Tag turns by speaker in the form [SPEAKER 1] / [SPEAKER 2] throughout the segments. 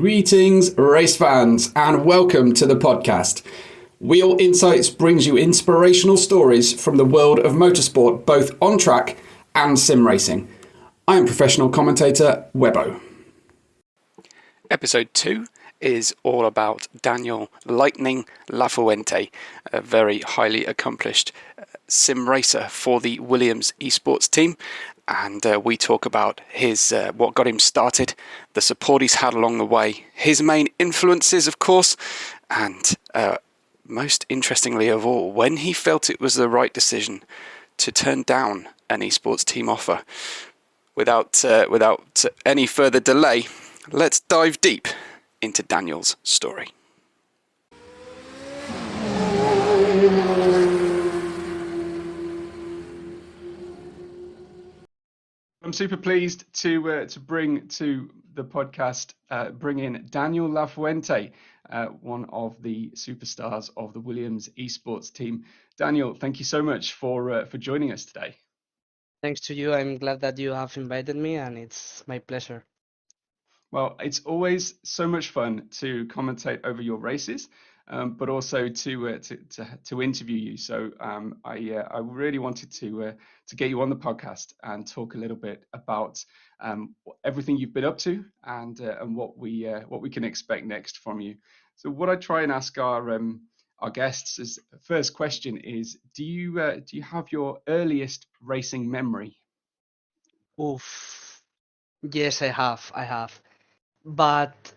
[SPEAKER 1] Greetings, race fans, and welcome to the podcast. Wheel Insights brings you inspirational stories from the world of motorsport, both on track and sim racing. I am professional commentator Webbo.
[SPEAKER 2] Episode 2 is all about Daniel Lightning Lafuente, a very highly accomplished sim racer for the Williams eSports team. And we talk about his what got him started, the support he's had along the way, his main influences, of course, and most interestingly of all, when he felt it was the right decision to turn down an eSports team offer. Without any further delay, let's dive deep into Daniel's story.
[SPEAKER 1] I'm super pleased to bring to the podcast, bring in Daniel Lafuente, one of the superstars of the Williams eSports team. Daniel, thank you so much for joining us today.
[SPEAKER 3] Thanks to you. I'm glad that you have invited me, and it's my pleasure.
[SPEAKER 1] Well, it's always so much fun to commentate over your races, but also to interview you. So I really wanted to get you on the podcast and talk a little bit about everything you've been up to and what we can expect next from you. So what I try and ask our guests is, first question is, do you have your earliest racing memory?
[SPEAKER 3] Oof. Yes, I have. But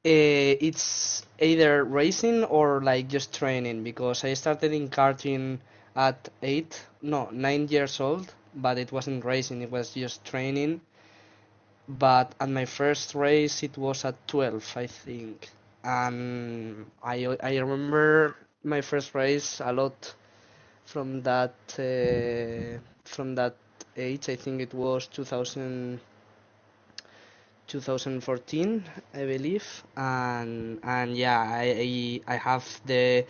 [SPEAKER 3] it's either racing or like just training because I started in karting at 9 years old, but it wasn't racing, it was just training. But at my first race, it was at 12, I think. And I remember my first race a lot from that age. I think it was 2014, I believe, and yeah, I have the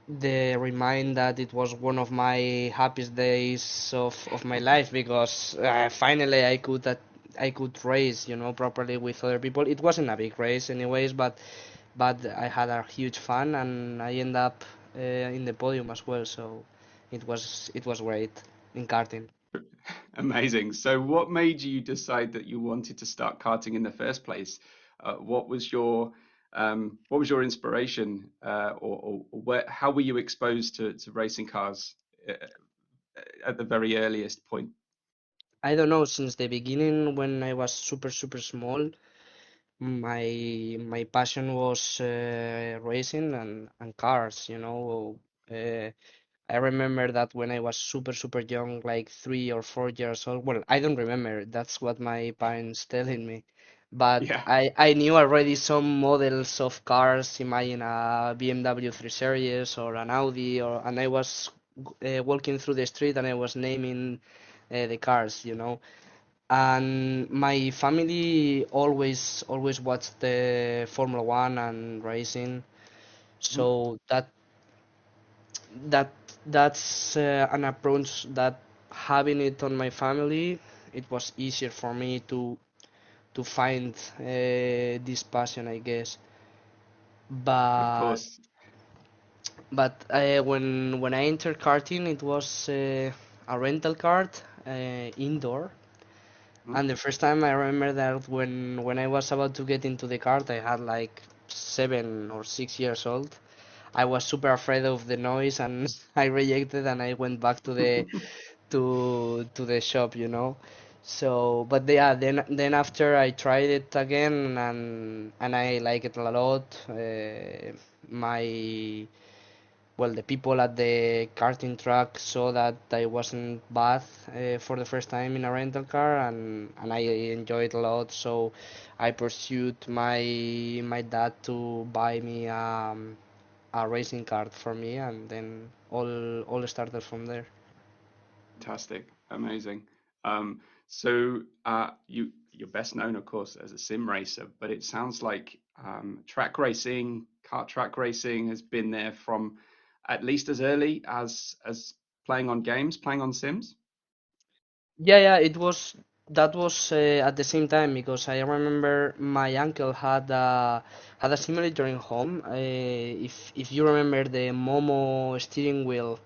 [SPEAKER 3] remind that it was one of my happiest days of my life because finally I could race, properly with other people. It wasn't a big race anyways, but I had a huge fun and I end up in the podium as well. So it was great in karting.
[SPEAKER 1] Amazing. So, what made you decide that you wanted to start karting in the first place? What was your inspiration, or how were you exposed to racing cars uh, at the very earliest point?
[SPEAKER 3] I don't know, since the beginning when I was super super small, my passion was racing and cars. Uh, I remember that when I was super, super young, like 3 or 4 years old. Well, I don't remember. That's what my parents telling me. But
[SPEAKER 1] Yeah.
[SPEAKER 3] I knew already some models of cars. Imagine a BMW 3 Series or an Audi, and I was walking through the street and I was naming the cars. And my family always watched the Formula One and racing,
[SPEAKER 1] Mhm.
[SPEAKER 3] so that that's an approach that having it on my family, it was easier for me to find this passion, I guess.
[SPEAKER 1] Of
[SPEAKER 3] But
[SPEAKER 1] course.
[SPEAKER 3] when I entered karting, it was a rental kart, indoor.
[SPEAKER 1] Mhm.
[SPEAKER 3] And the first time I remember that when I was about to get into the kart, I had like 7 or 6 years old. I was super afraid of the noise and I rejected and I went back to the shop. So, but yeah, then after I tried it again and I like it a lot. My the people at the karting track saw that I wasn't bad for the first time in a rental car, and I enjoyed a lot. So I pursued my dad to buy me a racing card for me, and then all started from there.
[SPEAKER 1] Fantastic. Amazing. So you're best known, of course, as a sim racer, but it sounds like track racing, kart track racing has been there from at least as early as playing on games, playing on sims.
[SPEAKER 3] Yeah, yeah, it was. that was at the same time because I remember my uncle had a simulator in home. If you remember the Momo steering wheel,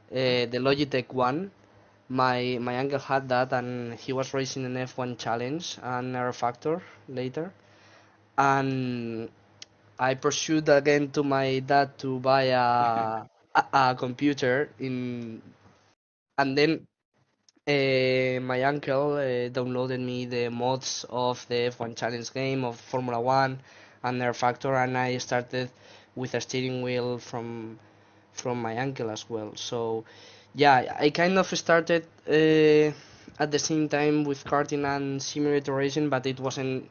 [SPEAKER 3] the Logitech one, my uncle had that, and he was racing an F1 challenge and R Factor later. And I pursued again to my dad to buy a computer in, and then my uncle downloaded me the mods of the F1 Challenge game of Formula One and their factor, and I started with a steering wheel from my uncle as well. So yeah, I kind of started at the same time with karting and simulator racing, but it wasn't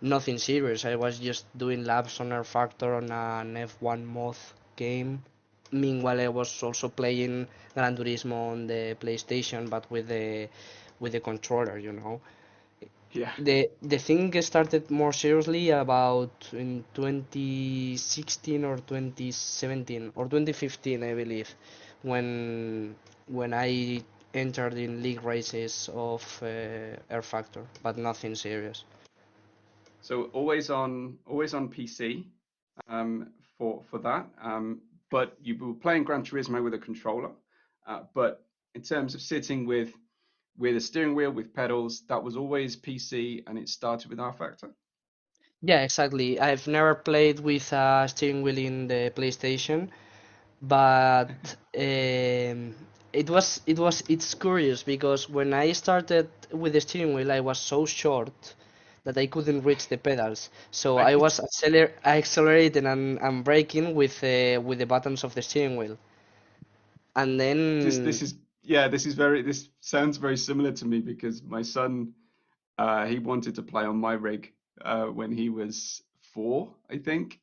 [SPEAKER 3] nothing serious. I was just doing laps on our factor on an F1 mod game. Meanwhile, I was also playing Gran Turismo on the PlayStation, but with the controller, you know.
[SPEAKER 1] Yeah.
[SPEAKER 3] The thing started more seriously about in 2016 or 2017 or 2015, I believe, when I entered in league races of Air Factor, but nothing serious.
[SPEAKER 1] So always on PC for that. But you were playing Gran Turismo with a controller. But in terms of sitting with a steering wheel with pedals, that was always PC, and it started with R Factor.
[SPEAKER 3] Yeah, exactly. I've never played with a steering wheel in the PlayStation, but it's curious because when I started with the steering wheel, I was so short that I couldn't reach the pedals. So I
[SPEAKER 1] Right.
[SPEAKER 3] was accelerating and braking with the buttons of the steering wheel. And then
[SPEAKER 1] This is yeah, this sounds very similar to me because my son he wanted to play on my rig when he was 4, I think.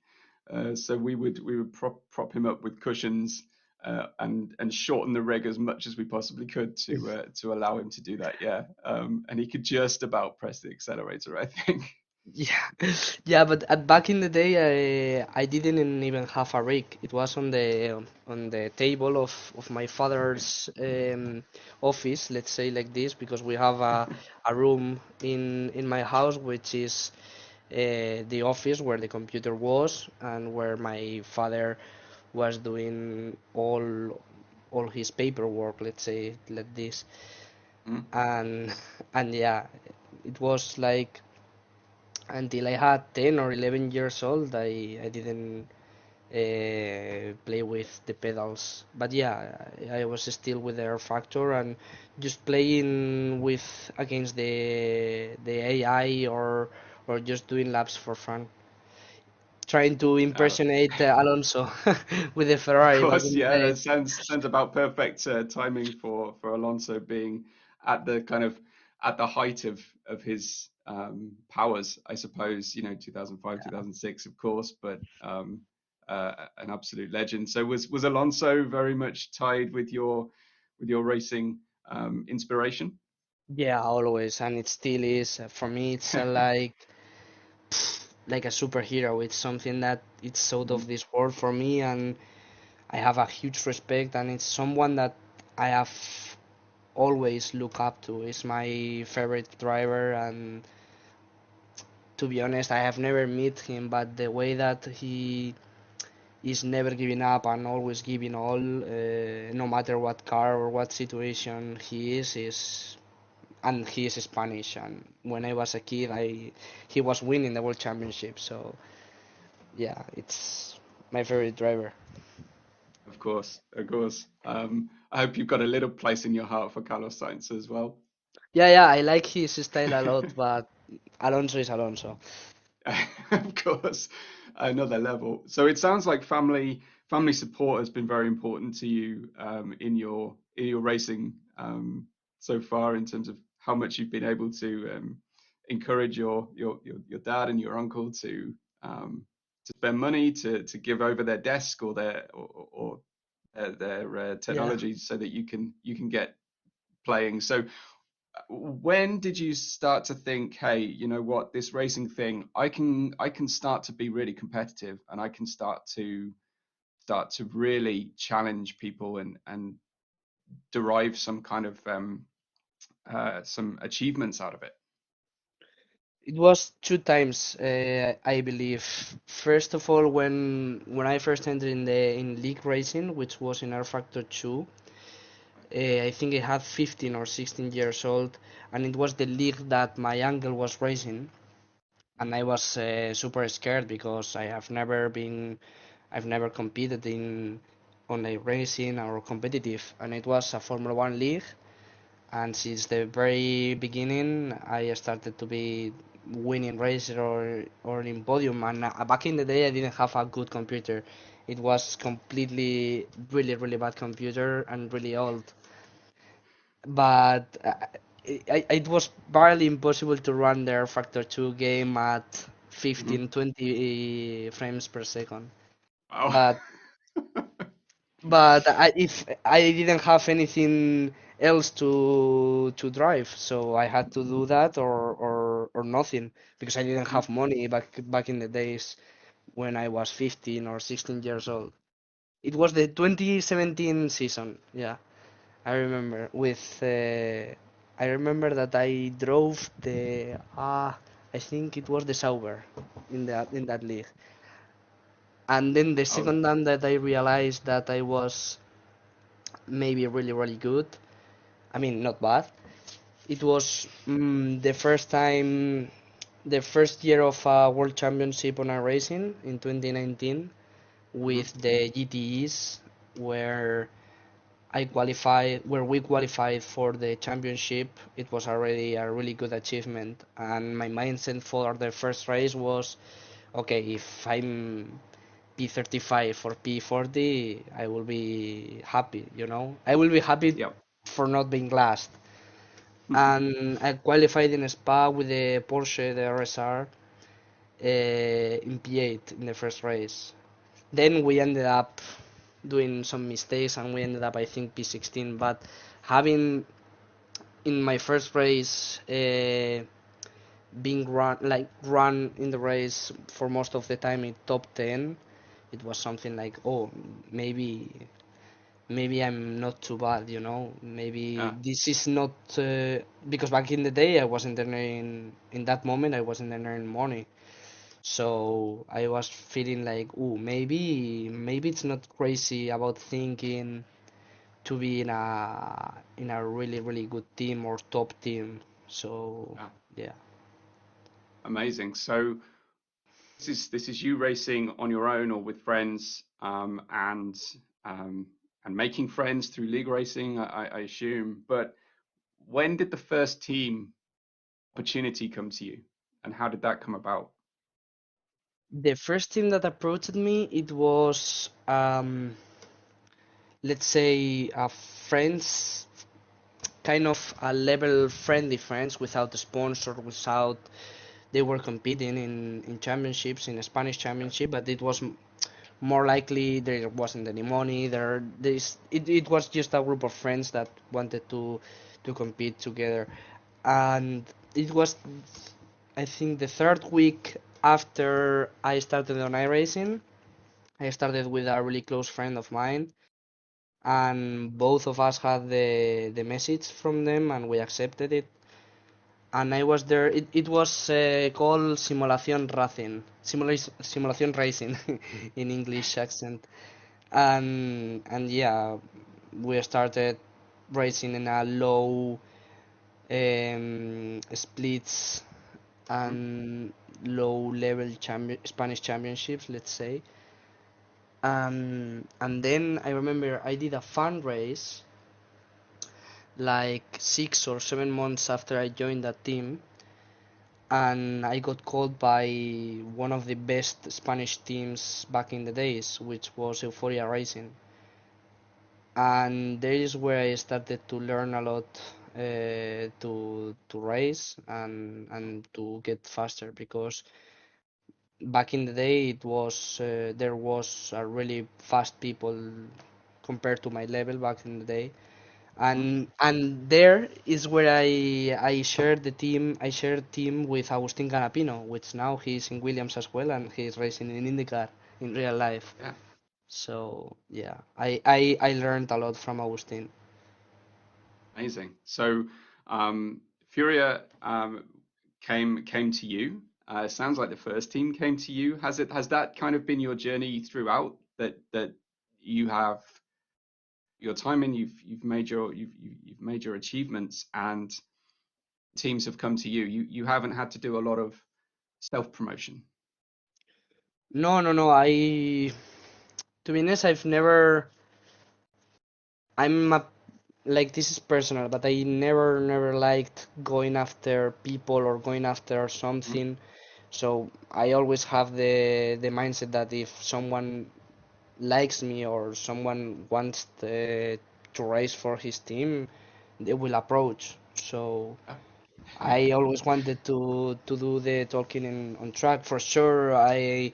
[SPEAKER 1] So we would prop him up with cushions and shorten the rig as much as we possibly could to allow him to do that. Yeah, and he could just about press the accelerator, I think.
[SPEAKER 3] yeah, yeah, but back in the day, I didn't even have a rig. It was on the table of my father's office, let's say like this, because we have a room in my house which is the office where the computer was and where my father was doing all his paperwork, let's say like this,
[SPEAKER 1] Mm.
[SPEAKER 3] and and yeah, it was like until I had 10 or 11 years old, I didn't play with the pedals. But yeah, I was still with the R Factor and just playing with against the AI or just doing laps for fun. Trying to
[SPEAKER 1] Uh,
[SPEAKER 3] impersonate Alonso with the
[SPEAKER 1] Of
[SPEAKER 3] Ferrari back
[SPEAKER 1] course,
[SPEAKER 3] in the
[SPEAKER 1] yeah,
[SPEAKER 3] days.
[SPEAKER 1] that sounds about perfect timing for Alonso being at the kind of at the height of his powers, I suppose. 2005, 2006, of course, but an absolute legend. So was Alonso very much tied with your racing inspiration?
[SPEAKER 3] Yeah, always, and it still is. For me, it's like a superhero. It's something that it's out of
[SPEAKER 1] Mm,
[SPEAKER 3] this world for me, and I have a huge respect, and it's someone that I have always look up to. It's my favorite driver, and to be honest, I have never met him, but the way that he is never giving up and always giving all, no matter what car or what situation is, and he is Spanish. And when I was a kid, he was winning the world championship. So yeah, it's my favorite driver.
[SPEAKER 1] of course, of course. I hope you've got a little place in your heart for Carlos Sainz as well.
[SPEAKER 3] Yeah, yeah, I like his style a lot, but Alonso is Alonso.
[SPEAKER 1] Of course, another level. So it sounds like family support has been very important to you in your racing so far in terms of how much you've been able to encourage your dad and your uncle to spend money to give over their desk or their
[SPEAKER 3] Yeah.
[SPEAKER 1] technology so that you can get playing. So when did you start to think, hey, you know what, this racing thing, I can start to be really competitive and I can start to really challenge people and derive some kind of some achievements out of it?
[SPEAKER 3] It was two times, I believe. First of all, when I first entered in league racing, which was in R Factor 2, I think I had 15 or 16 years old, and it was the league that my uncle was racing, and I was super scared because I've never competed in online racing or competitive, and it was a Formula One league. And since the very beginning, I started to be winning races or in podium. And back in the day, I didn't have a good computer. It was completely really bad computer and really old. But it was barely impossible to run their Factor 2 game at
[SPEAKER 1] Hmm.
[SPEAKER 3] 15-20 frames per second.
[SPEAKER 1] Wow.
[SPEAKER 3] But if I didn't have anything else to drive, so I had to do that or nothing because I didn't
[SPEAKER 1] Mhm.
[SPEAKER 3] have money back in the days when I was 15 or 16 years old. It was the 2017 season. Yeah, I remember I remember that I drove the I think it was the Sauber in that league. And then the
[SPEAKER 1] Oh,
[SPEAKER 3] second time that I realized that I was maybe really good. I mean, not bad. It was the first time, the first year of a World Championship on iRacing in 2019
[SPEAKER 1] mhm.
[SPEAKER 3] with the GTEs, where where we qualified for the championship. It was already a really good achievement, and my mindset for the first race was, okay, if I'm P35 or P40, I will be happy, you know. I will be happy
[SPEAKER 1] Yep.
[SPEAKER 3] for not being last. And I qualified in Spa with the Porsche, the RSR, in P8 in the first race. Then we ended up doing some mistakes and we ended up, I think, P16. But having in my first race being run in the race for most of the time in top 10, it was something like, oh, maybe I'm not too bad, you know. Maybe
[SPEAKER 1] Yeah.
[SPEAKER 3] this is not because back in the day I wasn't earning in that moment I wasn't earning money, so I was feeling like, oh, maybe it's not crazy about thinking to be in a really good team or top team. So
[SPEAKER 1] Yeah.
[SPEAKER 3] yeah.
[SPEAKER 1] Amazing. So this is you racing on your own or with friends, um, and making friends through league racing, I assume. But when did the first team opportunity come to you, and how did that come about?
[SPEAKER 3] The first team that approached me, it was let's say friends, kind of a level friendly friends without a sponsor, without they were competing in championships, in a Spanish championship, but it was more likely there wasn't any money it was just a group of friends that wanted to compete together. And it was, I think, the third week after I started on iRacing. I started with a really close friend of mine, and both of us had the message from them and we accepted it. And I was there. It was called simulation racing in English accent. And yeah, we started racing in a low splits
[SPEAKER 1] Mhm.
[SPEAKER 3] and low level Spanish championships, let's say. And then I remember I did a fun race like 6 or 7 months after I joined that team, and I got called by one of the best Spanish teams back in the days, which was Euphoria Racing. And there is where I started to learn a lot to race and to get faster, because back in the day it was there was a really fast people compared to my level back in the day.
[SPEAKER 1] Mhm.
[SPEAKER 3] And there is where I shared the team. I shared team with Agustin Canapino, which now he's in Williams as well, and he's racing in IndyCar in real life.
[SPEAKER 1] Yeah.
[SPEAKER 3] So yeah, I learned a lot from Agustin.
[SPEAKER 1] Amazing. So Furia came to you. Sounds like the first team came to you. Has that kind of been your journey throughout? That you have your time in, you've made your achievements, and teams have come to you. You haven't had to do a lot of self promotion.
[SPEAKER 3] No, no, no. To be honest, I've never. I'm a, like this is personal, but I never liked going after people or going after
[SPEAKER 1] Mhm.
[SPEAKER 3] something. So I always have the mindset that if someone likes me or someone wants to race for his team, they will approach. So I always wanted to do the talking on track for sure. I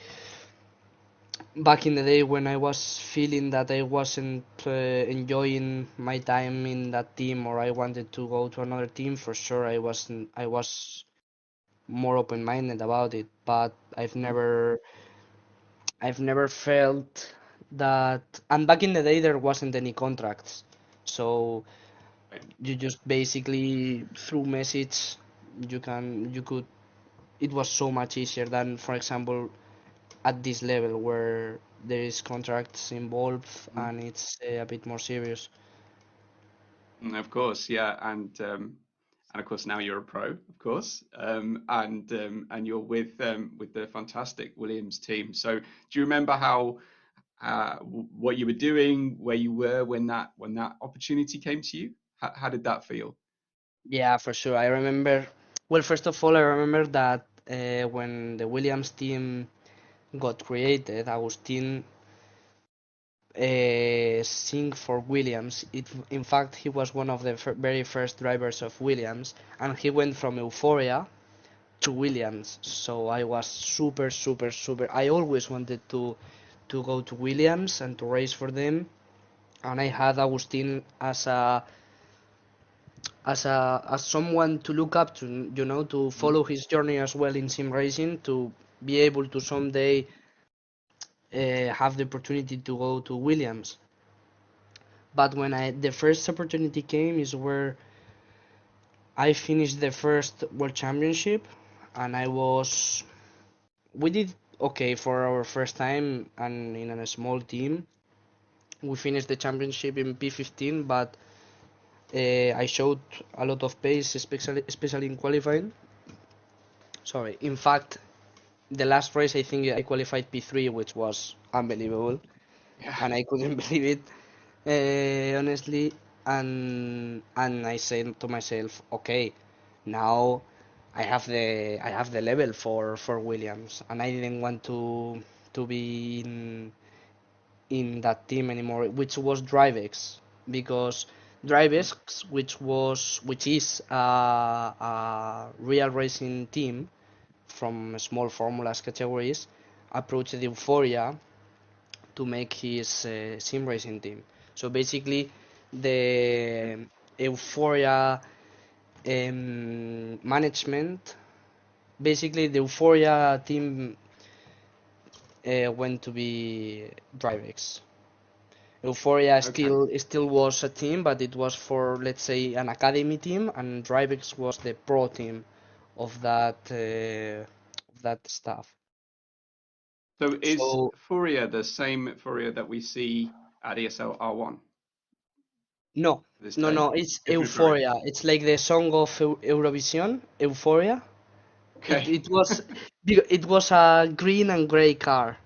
[SPEAKER 3] back in the day when I was feeling that I wasn't enjoying my time in that team or I wanted to go to another team, for sure I was more open-minded about it, but
[SPEAKER 1] Mhm.
[SPEAKER 3] I've never felt that. And back in the day there wasn't any contracts, so
[SPEAKER 1] Right.
[SPEAKER 3] you just basically through message you could. It was so much easier than, for example, at this level where there is contracts involved
[SPEAKER 1] Mhm.
[SPEAKER 3] and it's a bit more serious.
[SPEAKER 1] Of course, yeah, and of course now you're a pro, of course, and you're with the fantastic Williams team. So do you remember how what you were doing, where you were when that opportunity came to you? How did that feel?
[SPEAKER 3] Yeah, for sure. I remember. Well, first of all, I remember that when the Williams team got created, Agustin sing for Williams. In fact, he was one of the very first drivers of Williams, and he went from Euphoria to Williams. So I was super. I always wanted to go to Williams and to race for them, and I had Agustin as someone to look up to, to
[SPEAKER 1] Mhm.
[SPEAKER 3] follow his journey as well in sim racing, to be able to someday have the opportunity to go to Williams. But when the first opportunity came is where I finished the first World Championship, and we did okay for our first time and in a small team. We finished the championship in P15, but I showed a lot of pace, especially in qualifying. Sorry, in fact, the last race I think I qualified P3, which was unbelievable,
[SPEAKER 1] Yeah.
[SPEAKER 3] and I couldn't believe it, honestly. And I said to myself, okay, now I have the level for Williams, and I didn't want to be in that team anymore, which was DriveX, because
[SPEAKER 1] Mhm.
[SPEAKER 3] DriveX, which is a real racing team from small formulas categories, approached Euphoria to make his sim racing team. So basically,
[SPEAKER 1] Okay.
[SPEAKER 3] the Euphoria management, basically the Euphoria team went to be DriveX. Euphoria
[SPEAKER 1] Okay.
[SPEAKER 3] still was a team, but it was for, let's say, an academy team, and DriveX was the pro team of that stuff.
[SPEAKER 1] So is
[SPEAKER 3] So
[SPEAKER 1] Fourier the same Fourier that we see at ESL R1
[SPEAKER 3] no,
[SPEAKER 1] this
[SPEAKER 3] no,
[SPEAKER 1] day?
[SPEAKER 3] no, it's
[SPEAKER 1] Different Fourier.
[SPEAKER 3] Euphoria. It's like the song of Eurovision, Euphoria. It
[SPEAKER 1] Okay.
[SPEAKER 3] it was it was a green and gray car,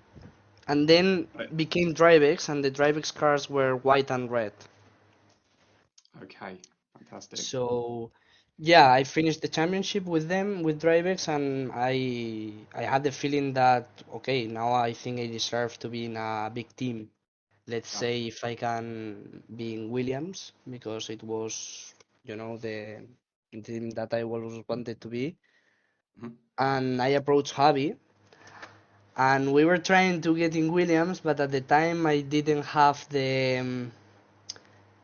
[SPEAKER 3] and then
[SPEAKER 1] Right.
[SPEAKER 3] became DriveX, and the DriveX cars were white and red.
[SPEAKER 1] Okay. Fantastic.
[SPEAKER 3] So, yeah, I finished the championship with them with DriveX, and I had the feeling that okay, now I think I deserve to be in a big team. Let's
[SPEAKER 1] Yeah.
[SPEAKER 3] say if I can be in Williams because it was, the team that I always wanted to be.
[SPEAKER 1] Mhm.
[SPEAKER 3] And I approached Javi, and we were trying to get in Williams, but at the time I didn't have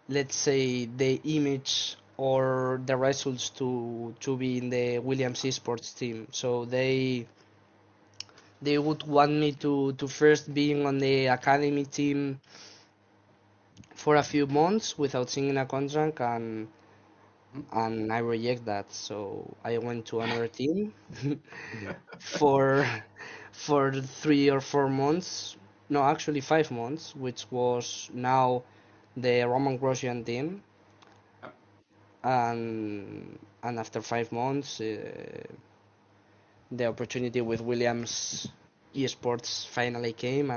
[SPEAKER 3] let's say, the image or the results to be in the Williams eSports team. So they would want me to first being on the academy team for a few months without signing a contract, and I reject that. So I went to another team for 3 or 4 months. No, actually 5 months, which was now the Roman Grosjean team.
[SPEAKER 1] Yeah.
[SPEAKER 3] And after 5 months, the opportunity with Williams eSports finally came,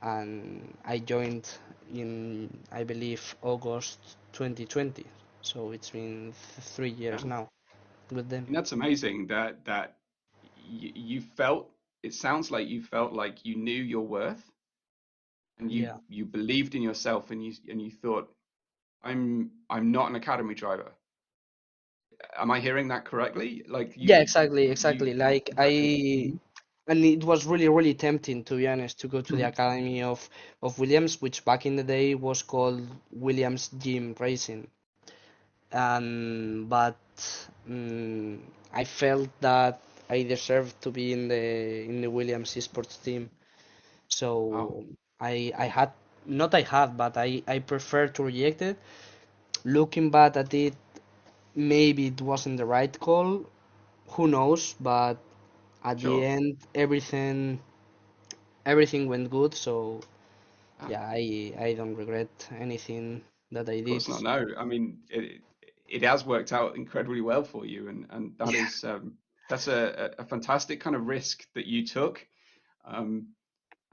[SPEAKER 3] and I joined in, I believe, August 2020. So it's been 3 years
[SPEAKER 1] Yeah.
[SPEAKER 3] now with them.
[SPEAKER 1] And that's amazing that you felt. It sounds like you felt like you knew your worth, and
[SPEAKER 3] Yeah.
[SPEAKER 1] you believed in yourself, and you thought, I'm not an academy driver. Am I hearing that correctly? Like
[SPEAKER 3] Yeah, exactly,
[SPEAKER 1] you
[SPEAKER 3] exactly. Like
[SPEAKER 1] exactly. Hmm.
[SPEAKER 3] and it was really, really tempting, to be honest, to go to the
[SPEAKER 1] Hmm.
[SPEAKER 3] academy of Williams, which back in the day was called Williams Gym Racing. But mm, I felt that I deserved to be in the Williams esports team.
[SPEAKER 1] Wow.
[SPEAKER 3] So I had, not I had, but I prefer to reject it. Looking back at it, maybe it wasn't the right call. Who knows? But at the
[SPEAKER 1] Sure.
[SPEAKER 3] end, everything went good. So
[SPEAKER 1] Ah,
[SPEAKER 3] yeah, I don't regret anything that I
[SPEAKER 1] of
[SPEAKER 3] did.
[SPEAKER 1] course not. No. I mean, it has worked out incredibly well for you, and that
[SPEAKER 3] Yeah.
[SPEAKER 1] is that's a fantastic kind of risk that you took. Um,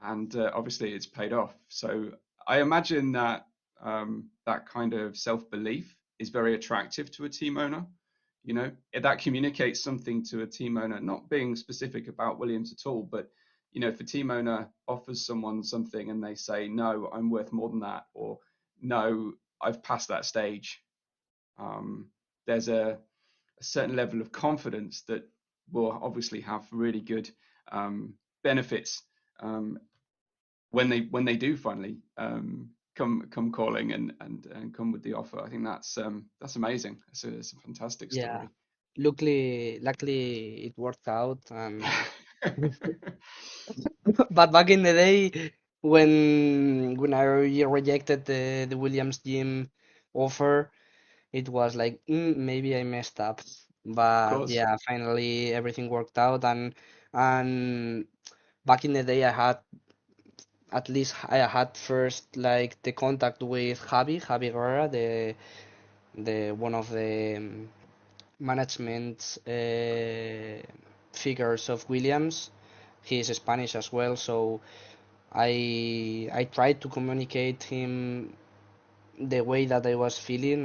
[SPEAKER 1] and obviously it's paid off. So I imagine that that kind of self-belief is very attractive to a team owner. That communicates something to a team owner, not being specific about Williams at all, but if a team owner offers someone something and they say, no, I'm worth more than that, or no, I've passed that stage, there's a certain level of confidence that will obviously have really good benefits um, when they do finally come calling and come with the offer. I think that's amazing. It's a fantastic
[SPEAKER 3] Yeah.
[SPEAKER 1] story.
[SPEAKER 3] Luckily, it worked out. And but back in the day, when I rejected the Williams gym offer, it was like, maybe I messed up.
[SPEAKER 1] Of
[SPEAKER 3] But
[SPEAKER 1] course.
[SPEAKER 3] yeah, finally everything worked out. And back in the day, I had first like the contact with Javi Guerra, the one of the management figures of Williams. He is Spanish as well, so I tried to communicate him the way that I was feeling,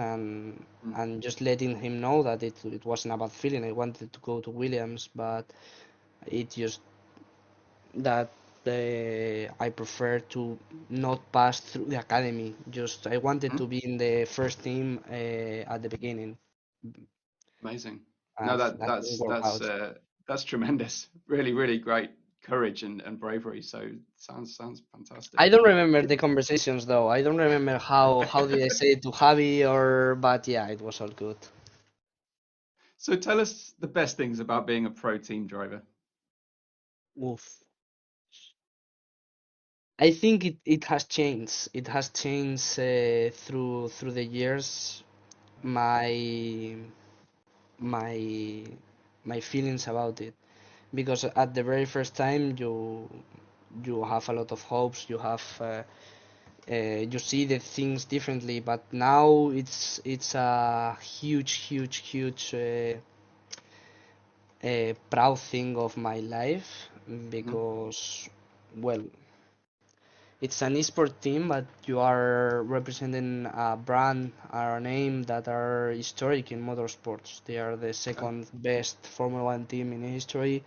[SPEAKER 1] Mm.
[SPEAKER 3] and just letting him know that it wasn't about feeling. I wanted to go to Williams, but it just that I prefer to not pass through the academy. Just I wanted
[SPEAKER 1] Mhm.
[SPEAKER 3] to be in the first team at the beginning,
[SPEAKER 1] Amazing. No,
[SPEAKER 3] and
[SPEAKER 1] that
[SPEAKER 3] that didn't
[SPEAKER 1] that's
[SPEAKER 3] work
[SPEAKER 1] that's
[SPEAKER 3] out.
[SPEAKER 1] uh, that's tremendous. Really, really great courage and bravery. So sounds fantastic.
[SPEAKER 3] I don't remember the conversations though. I don't remember how did I say it to Javi, or but yeah, it was all good.
[SPEAKER 1] So tell us the best things about being a pro team driver.
[SPEAKER 3] Oof. I think it has changed. It has changed through the years. My my my feelings about it, because at the very first time you have a lot of hopes. You see the things differently, but now it's a huge proud thing of my life,
[SPEAKER 1] Hmm.
[SPEAKER 3] because, well, it's an esport team, but you are representing a brand or a name that are historic in motorsports. They are the
[SPEAKER 1] Yeah.
[SPEAKER 3] second best Formula One team in history,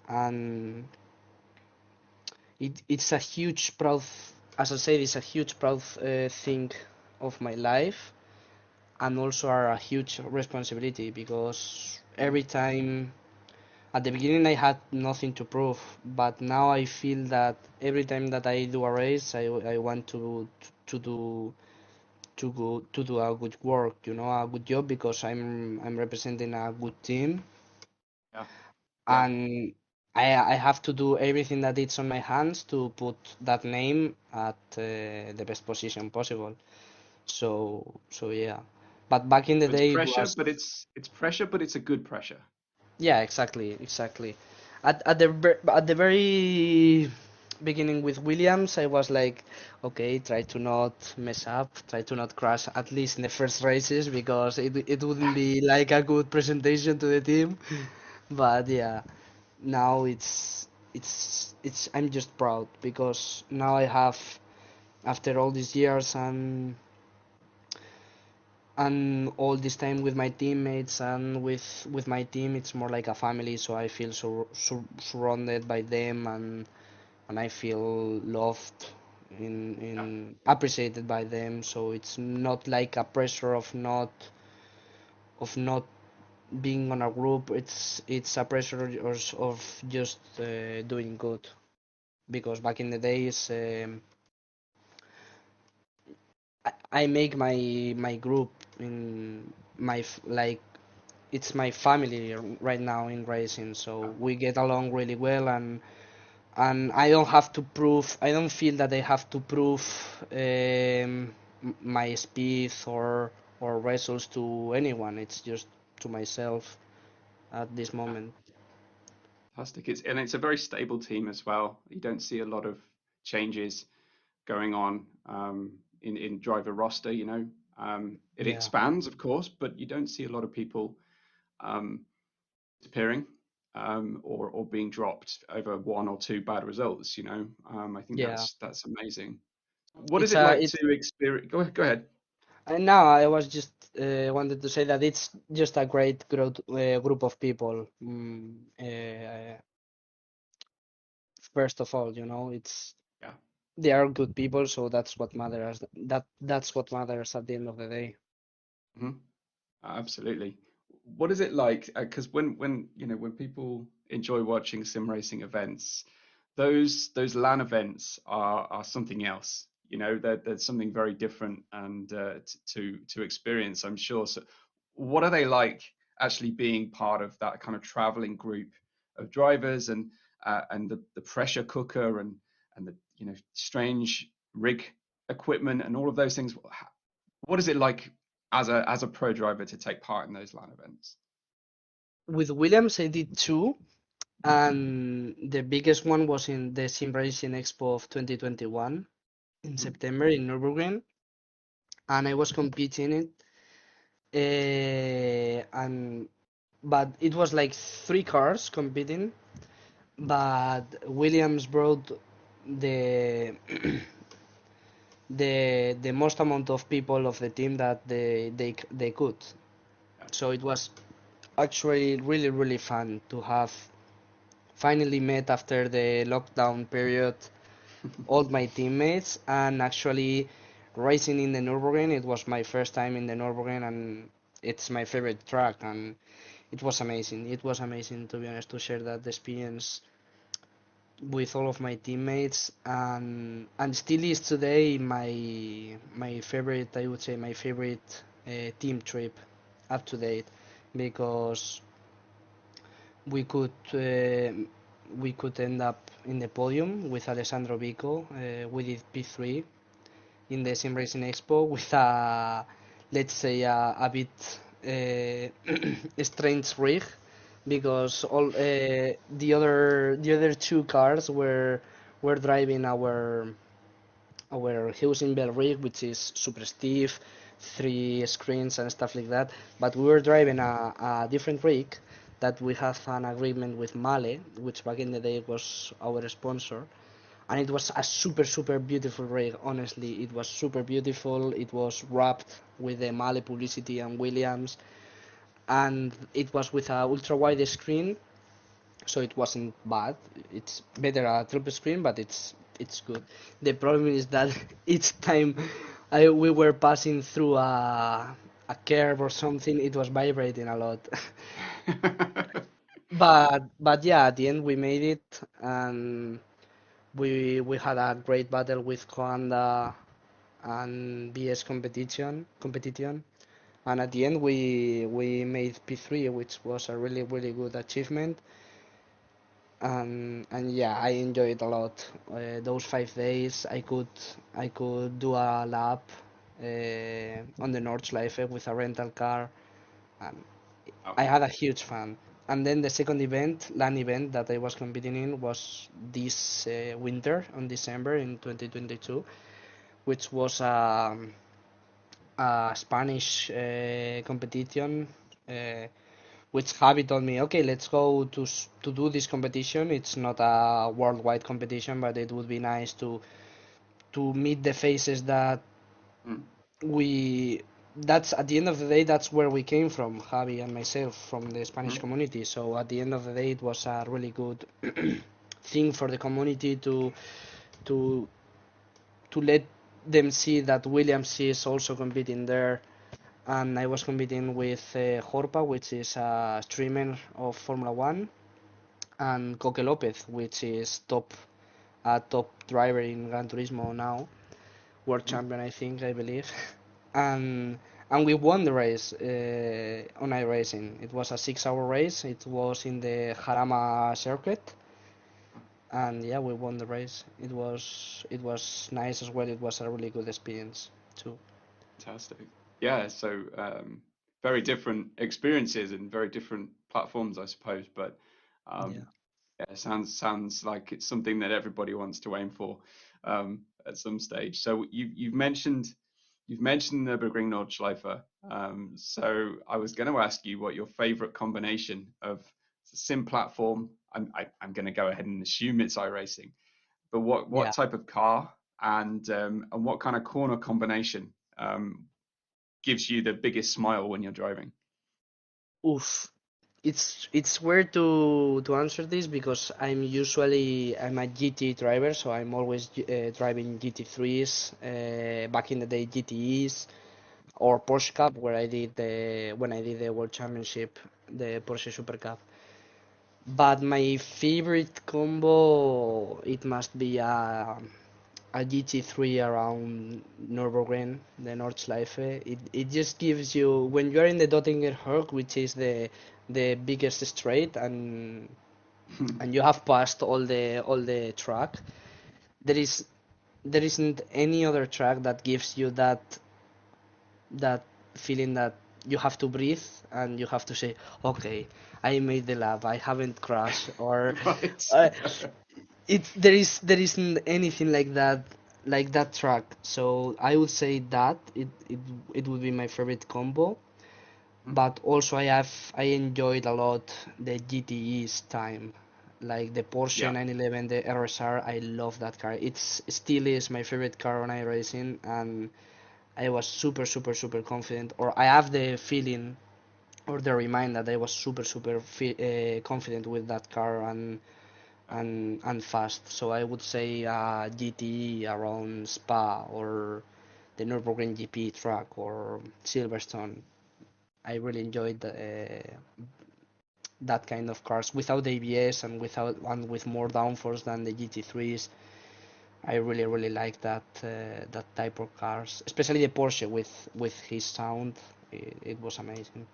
[SPEAKER 3] and it's a huge proud, as I said, it's a huge proud thing of my life, and also are a huge responsibility, because
[SPEAKER 1] Hmm.
[SPEAKER 3] every time, at the beginning, I had nothing to prove, but now I feel that every time that I do a race, I want to do a good work, a good job, because I'm representing a good team,
[SPEAKER 1] Yeah. Yeah.
[SPEAKER 3] and I have to do everything that it's on my hands to put that name at the best position possible. So yeah. But back in the
[SPEAKER 1] So it's
[SPEAKER 3] day, it
[SPEAKER 1] pressure,
[SPEAKER 3] was.
[SPEAKER 1] but it's pressure, but it's a good pressure.
[SPEAKER 3] Yeah, exactly. At the very beginning with Williams, I was like, okay, try to not mess up, try to not crash at least in the first races because it wouldn't be like a good presentation to the team. But yeah, now it's I'm just proud because now I have, after all these years and all this time with my teammates and with my team, it's more like a family, so I feel surrounded by them, and I feel loved
[SPEAKER 1] Yeah,
[SPEAKER 3] in appreciated by them, so it's not like a pressure of not being on a group. It's a pressure of just doing good, because back in the days, I make my group in like it's my family right now in racing, so
[SPEAKER 1] yeah,
[SPEAKER 3] we get along really well, and I don't have to prove. I don't feel that I have to prove my speed or results to anyone. It's just to myself at this
[SPEAKER 1] yeah.
[SPEAKER 3] moment.
[SPEAKER 1] Fantastic. It's a very stable team as well. You don't see a lot of changes going on in driver roster. It
[SPEAKER 3] Yeah,
[SPEAKER 1] expands, of course, but you don't see a lot of people um, disappearing or being dropped over one or two bad results. I think
[SPEAKER 3] yeah.
[SPEAKER 1] that's amazing. What is
[SPEAKER 3] It's
[SPEAKER 1] it
[SPEAKER 3] a
[SPEAKER 1] like
[SPEAKER 3] it's
[SPEAKER 1] to experience? Go ahead.
[SPEAKER 3] and now I was just wanted to say that it's just a great group of people. First of all, it's
[SPEAKER 1] Yeah.
[SPEAKER 3] they are good people, so that's what matters. That's what matters at the end of the day.
[SPEAKER 1] Mhm. Absolutely. What is it like? Because when people enjoy watching sim racing events, those LAN events are something else. There's something very different and to experience, I'm sure. So, what are they like actually being part of that kind of traveling group of drivers and the pressure cooker and the strange rig equipment and all of those things? What is it like as a pro driver to take part in those LAN events?
[SPEAKER 3] With Williams, I did two, and the biggest one was in the Sim Racing Expo of 2021 in
[SPEAKER 1] Mhm.
[SPEAKER 3] September in Nürburgring, and I was competing it, and but it was like three cars competing, but Williams brought the the most amount of people of the team that they could.
[SPEAKER 1] Yeah.
[SPEAKER 3] So it was actually really fun to have finally met after the lockdown period all my teammates, and actually racing in the Nürburgring. It was my first time in the Nürburgring, and it's my favorite track, and it was amazing. It was amazing, to be honest, to share that experience with all of my teammates, and still is today my favorite. I would say my favorite team trip up to date, because we could uh, we could end up in the podium with Alessandro Vico. We did P3 in the Sim Racing Expo with a, let's say, a bit strange rig, because all the other two cars were driving our Heusenbell rig, which is super stiff, three screens and stuff like that. But we were driving a different rig that we have an agreement with Male, which back in the day was our sponsor, and it was a super beautiful rig. Honestly, it was super beautiful. It was wrapped with the Male publicity and Williams, and it was with a ultra wide screen, so it wasn't bad. It's better a triple screen, but it's good. The problem is that each time we were passing through a curve or something, it was vibrating a lot. But yeah, at the end we made it, and we had a great battle with Coanda and BS competition, and at the end we made P3, which was a really good achievement. And yeah, I enjoyed a lot. Those 5 days, I could do a lap on the Nordschleife with a rental car, and
[SPEAKER 1] Oh,
[SPEAKER 3] I had a huge fan. And then the second event, LAN event that I was competing in was this winter on December in 2022, which was a Spanish competition. Uh, which Javi told me, okay, let's go to do this competition. It's not a worldwide competition, but it would be nice to meet the faces that
[SPEAKER 1] mm,
[SPEAKER 3] we. That's at the end of the day, that's where we came from, Javi and myself, from the Spanish
[SPEAKER 1] mm,
[SPEAKER 3] community. So at the end of the day, it was a really good thing for the community to to let them see that Williams is also competing there. And I was competing with Jorpa, which is a streamer of Formula One, and Coque Lopez, which is a top driver in Gran Turismo now, world
[SPEAKER 1] mm.
[SPEAKER 3] champion, I think, I believe. and and we won the race on iRacing. It was a 6 hour race. It was in the Jarama circuit, and yeah, we won the race. It was nice as well. It was a really good experience too.
[SPEAKER 1] Fantastic. Yeah, so very different experiences and very different platforms, I suppose. But
[SPEAKER 3] Yeah.
[SPEAKER 1] um, yeah, sounds like it's something that everybody wants to aim for at some stage. So you've mentioned the Nürburgring Nordschleife. So I was going to ask you what your favorite combination of sim platform. I'm going to go ahead and assume it's iRacing, but what
[SPEAKER 3] Yeah.
[SPEAKER 1] type of car and what kind of corner combination gives you the biggest smile when you're driving?
[SPEAKER 3] Oof. It's weird to answer this because I'm a GT driver, so I'm always driving GT3s, back in the day GTEs or Porsche Cup where I did the when I did the World Championship, the Porsche Super Cup. But my favorite combo, it must be a GT3 around Nürburgring, the Nordschleife. It just gives you when you're in the Dottinger Herk, which is the biggest straight, and you have passed all the track. There is there isn't any other track that gives you that feeling that you have to breathe and you have to say, okay, I made the lap, I haven't crashed, or
[SPEAKER 1] Right.
[SPEAKER 3] uh, there isn't anything like that track. So I would say that it would be my favorite combo. But also I enjoyed a lot the GTE's time, like the Porsche
[SPEAKER 1] Yeah.
[SPEAKER 3] 911, the RSR. I love that car. It still is my favorite car on iRacing, and I was super super super confident, or I have the feeling or the remind that I was super super confident with that car and fast. So I would say GT around Spa or the Nürburgring GP track or Silverstone. I really enjoyed that kind of cars without ABS and with more downforce than the GT3s. I really really like that type of cars, especially the Porsche with his sound. It was amazing.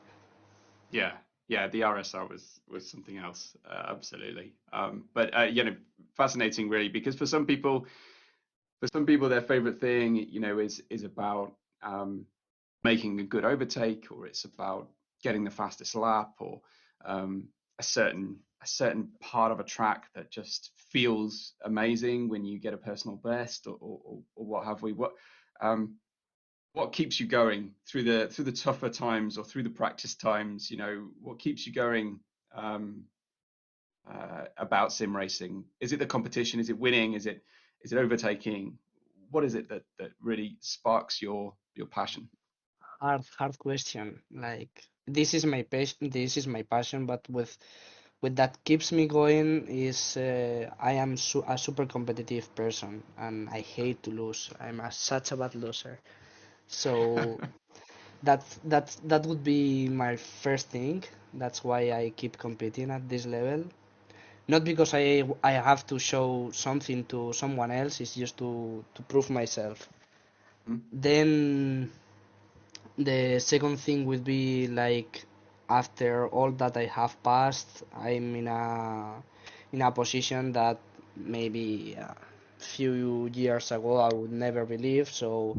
[SPEAKER 1] Yeah, yeah, the RSR was something else, absolutely. But fascinating really, because for some people, their favorite thing, is about making a good overtake, or it's about getting the fastest lap, or um, a certain part of a track that just feels amazing when you get a personal best, or what have we. Um, what keeps you going through the tougher times or through the practice times? What keeps you going um, about sim racing? Is it the competition? Is it winning? Is it overtaking? What is it that really sparks your passion?
[SPEAKER 3] Hard question. Like this is my passion. This is my passion. But with that keeps me going is I am a super competitive person and I hate to lose. Such a bad loser. So that would be my first thing. That's why I keep competing at this level. Not because I have to show something to someone else. It's just to prove myself.
[SPEAKER 1] Hmm?
[SPEAKER 3] Then the second thing would be like after all that I have passed, I'm in a position that maybe a few years ago I would never believe. So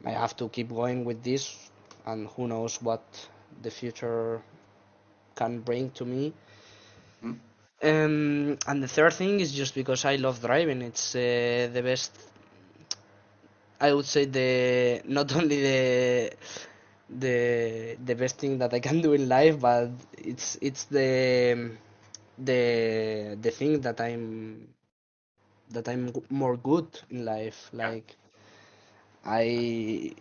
[SPEAKER 3] I have to keep going with this, and who knows what the future can bring to me.
[SPEAKER 1] Mhm.
[SPEAKER 3] And the third thing is just because I love driving. It's the best. I would say the not only the best thing that I can do in life, but it's the thing that I'm more good in life.
[SPEAKER 1] Yeah.
[SPEAKER 3] Like I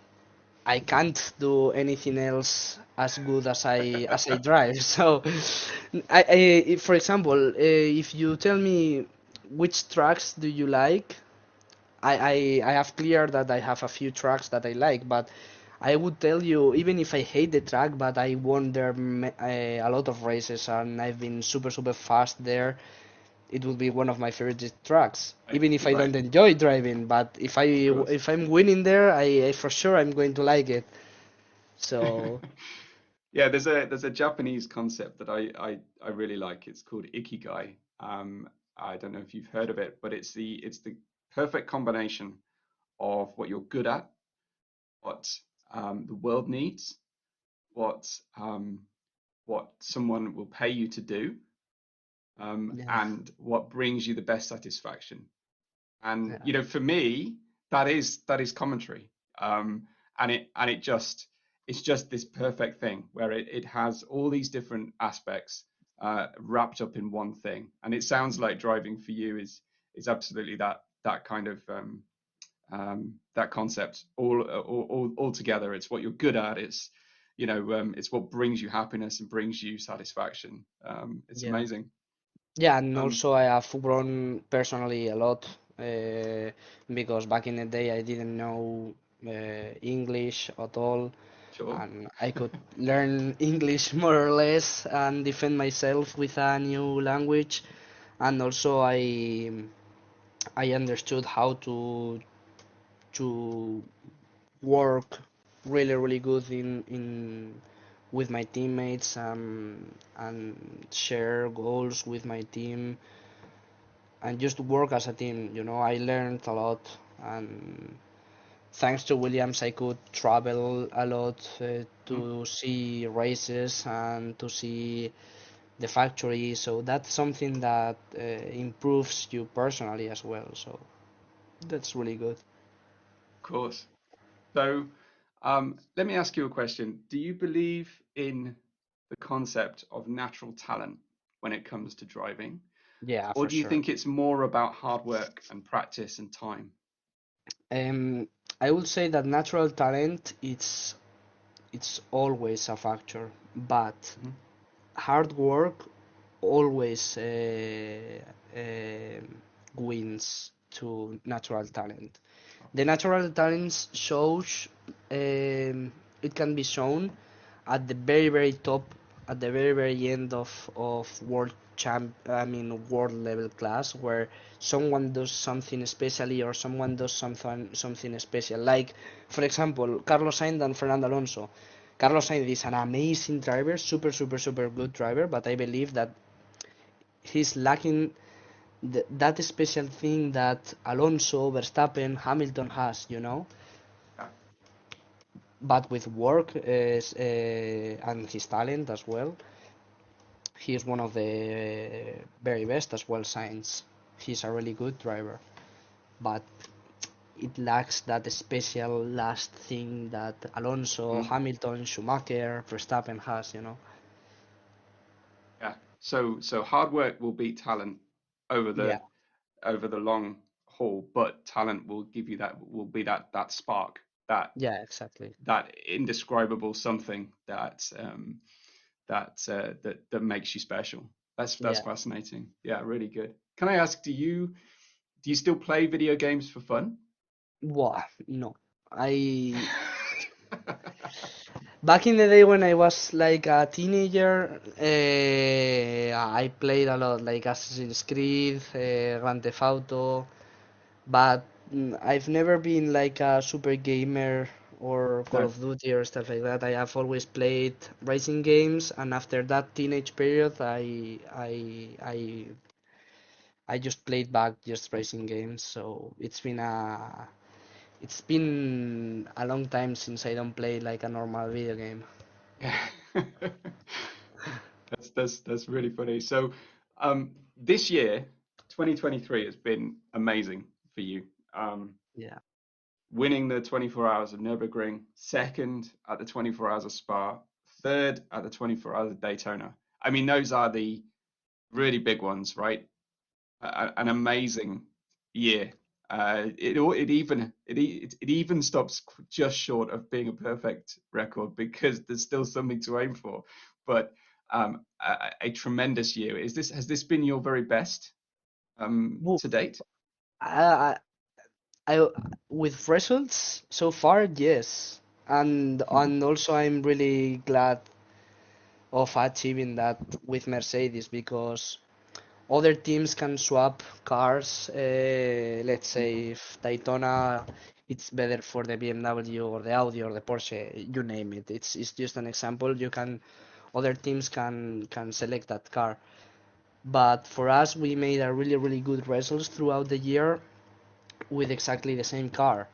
[SPEAKER 3] I can't do anything else as good as I drive. So, for example, if you tell me which tracks do you like, I have clear that I have a few tracks that I like, but I would tell you even if I hate the track, but I won there a lot of races and I've been super super fast there. It would be one of my favorite tracks, even if I
[SPEAKER 1] Right.
[SPEAKER 3] don't enjoy driving. But if I
[SPEAKER 1] Of course.
[SPEAKER 3] if I'm winning there, I for sure I'm going to like it. So
[SPEAKER 1] Yeah, there's a Japanese concept that I really like. It's called ikigai. I don't know if you've heard of it, but it's the perfect combination of what you're good at, what the world needs, what um, what someone will pay you to do,
[SPEAKER 3] yeah,
[SPEAKER 1] and what brings you the best satisfaction. And
[SPEAKER 3] yeah,
[SPEAKER 1] for me, that is commentary. And it just it's just this perfect thing where it has all these different aspects wrapped up in one thing. And it sounds like driving for you is absolutely that kind of that concept all together. It's what you're good at. It's what brings you happiness and brings you satisfaction. It's
[SPEAKER 3] yeah.
[SPEAKER 1] amazing.
[SPEAKER 3] Yeah, and
[SPEAKER 1] Um,
[SPEAKER 3] also I have grown personally a lot uh, because back in the day I didn't know English at all,
[SPEAKER 1] sure.
[SPEAKER 3] and I could learn English more or less and defend myself with a new language. And also I understood how to work really really good in with my teammates and share goals with my team and just work as a team. I learned a lot, and thanks to Williams, I could travel a lot
[SPEAKER 1] Mhm.
[SPEAKER 3] to see races and to see the factory. So that's something that improves you personally as well. So that's really good.
[SPEAKER 1] Of course. So, let me ask you a question. Do you believe in the concept of natural talent when it comes to driving,
[SPEAKER 3] Yeah,
[SPEAKER 1] or
[SPEAKER 3] for
[SPEAKER 1] do you
[SPEAKER 3] sure.
[SPEAKER 1] think it's more about hard work and practice and time?
[SPEAKER 3] Um, I would say that natural talent it's always a factor, but
[SPEAKER 1] Mhm.
[SPEAKER 3] hard work always um wins to natural talent. The natural talents shows it can be shown at the very very top, at the very very end of world level class, where someone does something especially or someone does something special. Like for example, Carlos Sainz and Fernando Alonso. Carlos Sainz is an amazing driver, super super super good driver, but I believe that he's lacking that special thing that Alonso, Verstappen, Hamilton has.
[SPEAKER 1] Yeah.
[SPEAKER 3] But with work and his talent as well, he is one of the very best as well. Sainz, he's a really good driver, but it lacks that special last thing that Alonso,
[SPEAKER 1] Mhm.
[SPEAKER 3] Hamilton, Schumacher, Verstappen has.
[SPEAKER 1] Yeah. So hard work will beat talent over
[SPEAKER 3] Yeah,
[SPEAKER 1] the long haul, but talent will be that spark, that
[SPEAKER 3] yeah, exactly.
[SPEAKER 1] that indescribable something that makes you special. That's
[SPEAKER 3] Yeah.
[SPEAKER 1] fascinating. Yeah, really good. Can I ask, do you still play video games for fun?
[SPEAKER 3] Wow, no. I Back in the day when I was like a teenager, I played a lot, like Assassin's Creed, Grand Theft Auto, but I've never been like a super gamer or Call
[SPEAKER 1] No.
[SPEAKER 3] of Duty or stuff like that. I have always played racing games, and after that teenage period, I just played back just racing games. So it's been It's been a long time since I don't play like a normal video game.
[SPEAKER 1] Yeah. That's really funny. So, this year, 2023 has been amazing for you. Um,
[SPEAKER 3] Yeah.
[SPEAKER 1] Winning the 24 hours of Nürburgring, second at the 24 hours of Spa, third at the 24 hours of Daytona. I mean, those are the really big ones, right? An amazing year. It even stops just short of being a perfect record because there's still something to aim for. But a tremendous year. Has this been your very best
[SPEAKER 3] Well,
[SPEAKER 1] to date?
[SPEAKER 3] I, I with results so far, yes,
[SPEAKER 1] Mhm.
[SPEAKER 3] and also I'm really glad of achieving that with Mercedes because other teams can swap cars. Let's say if Daytona, it's better for the BMW or the Audi or the Porsche, you name it. It's just an example. You can other teams can select that car. But for us, we made a really good results throughout the year with exactly the same car.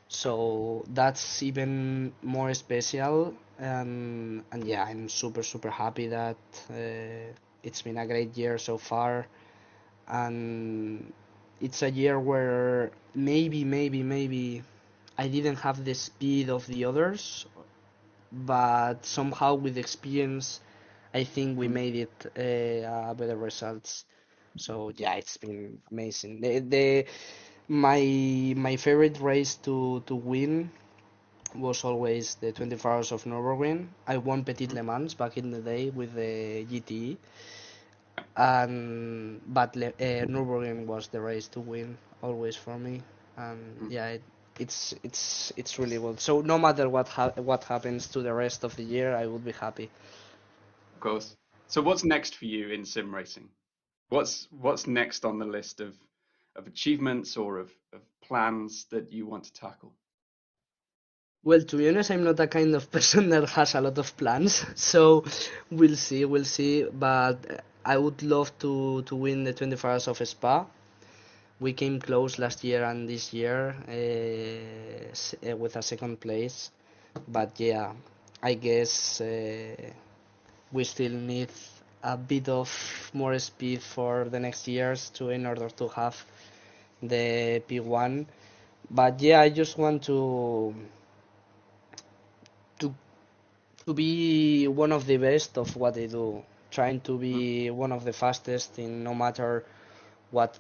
[SPEAKER 3] So that's even more special. And yeah, I'm super happy that it's been a great year so far. And it's a year where maybe I didn't have the speed of the others, but somehow with experience, I think we
[SPEAKER 1] Mhm.
[SPEAKER 3] made it better results. So yeah, it's been amazing. My favorite race to win was always the 24 Hours of Nürburgring. I won Petit
[SPEAKER 1] Mhm.
[SPEAKER 3] Le Mans back in the day with the GTE, and but Nürburgring was the race to win always for me. And
[SPEAKER 1] Mhm.
[SPEAKER 3] yeah, it's really good. So no matter what happens to the rest of the year, I would be happy.
[SPEAKER 1] Of course. So what's next for you in sim racing? What's next on the list of achievements or of plans that you want to tackle?
[SPEAKER 3] Well, to be honest, I'm not a kind of person that has a lot of plans, so we'll see. But I would love to win the 24 Hours of Spa. We came close last year and this year with a second place. But yeah, I guess we still need a bit of more speed for the next years to in order to have the P1. But yeah, I just want to to be one of the best of what I do, trying to
[SPEAKER 1] Mhm.
[SPEAKER 3] be one of the fastest in no matter what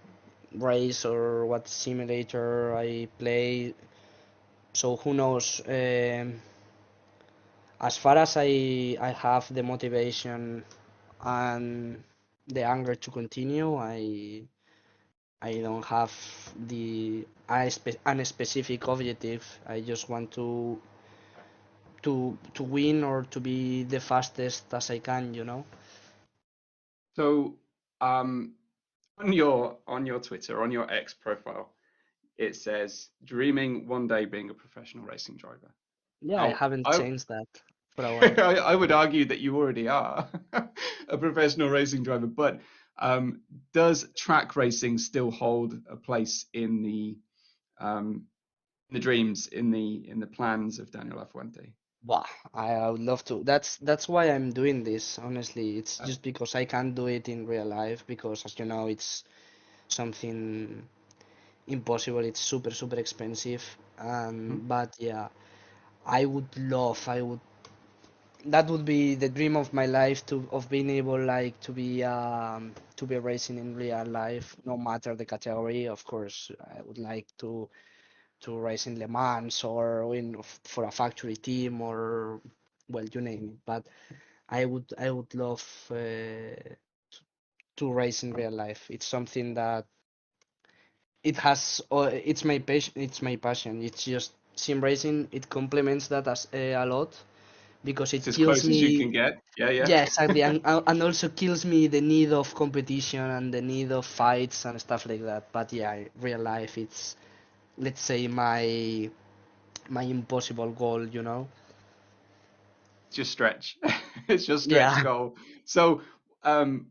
[SPEAKER 3] race or what simulator I play. So who knows? As far as I have the motivation and the anger to continue, I don't have the unspecific objective. I just want to win or to be the fastest as I can, you know.
[SPEAKER 1] So, on your Twitter, on your X profile, it says dreaming one day being a professional racing driver.
[SPEAKER 3] Yeah, I
[SPEAKER 1] Now,
[SPEAKER 3] haven't
[SPEAKER 1] I
[SPEAKER 3] changed that for a while.
[SPEAKER 1] I would argue that you already are a professional racing driver, but does track racing still hold a place um, in the dreams, in the plans of Daniel Lafuente?
[SPEAKER 3] Wow, I would love to. That's why I'm doing this, honestly. It's
[SPEAKER 1] Uh,
[SPEAKER 3] just because I can't do it in real life because as you know, it's something impossible. It's super expensive.
[SPEAKER 1] mhm.
[SPEAKER 3] But yeah, I would that would be the dream of my life to of being able like to be racing in real life, no matter the category. Of course, I would like to race in Le Mans or in for a factory team or well, you name it. But I would love to race in real life. It's something that it's my passion. It's my passion. It's just sim racing. It complements that as a lot because
[SPEAKER 1] It's
[SPEAKER 3] it
[SPEAKER 1] as
[SPEAKER 3] kills
[SPEAKER 1] close as you can
[SPEAKER 3] me.
[SPEAKER 1] get. Yeah, yeah.
[SPEAKER 3] Yeah, exactly, and also kills me the need of competition and the need of fights and stuff like that. But yeah, real life, it's let's say my impossible goal, you know?
[SPEAKER 1] It's your stretch. It's your stretch
[SPEAKER 3] Yeah.
[SPEAKER 1] goal. So,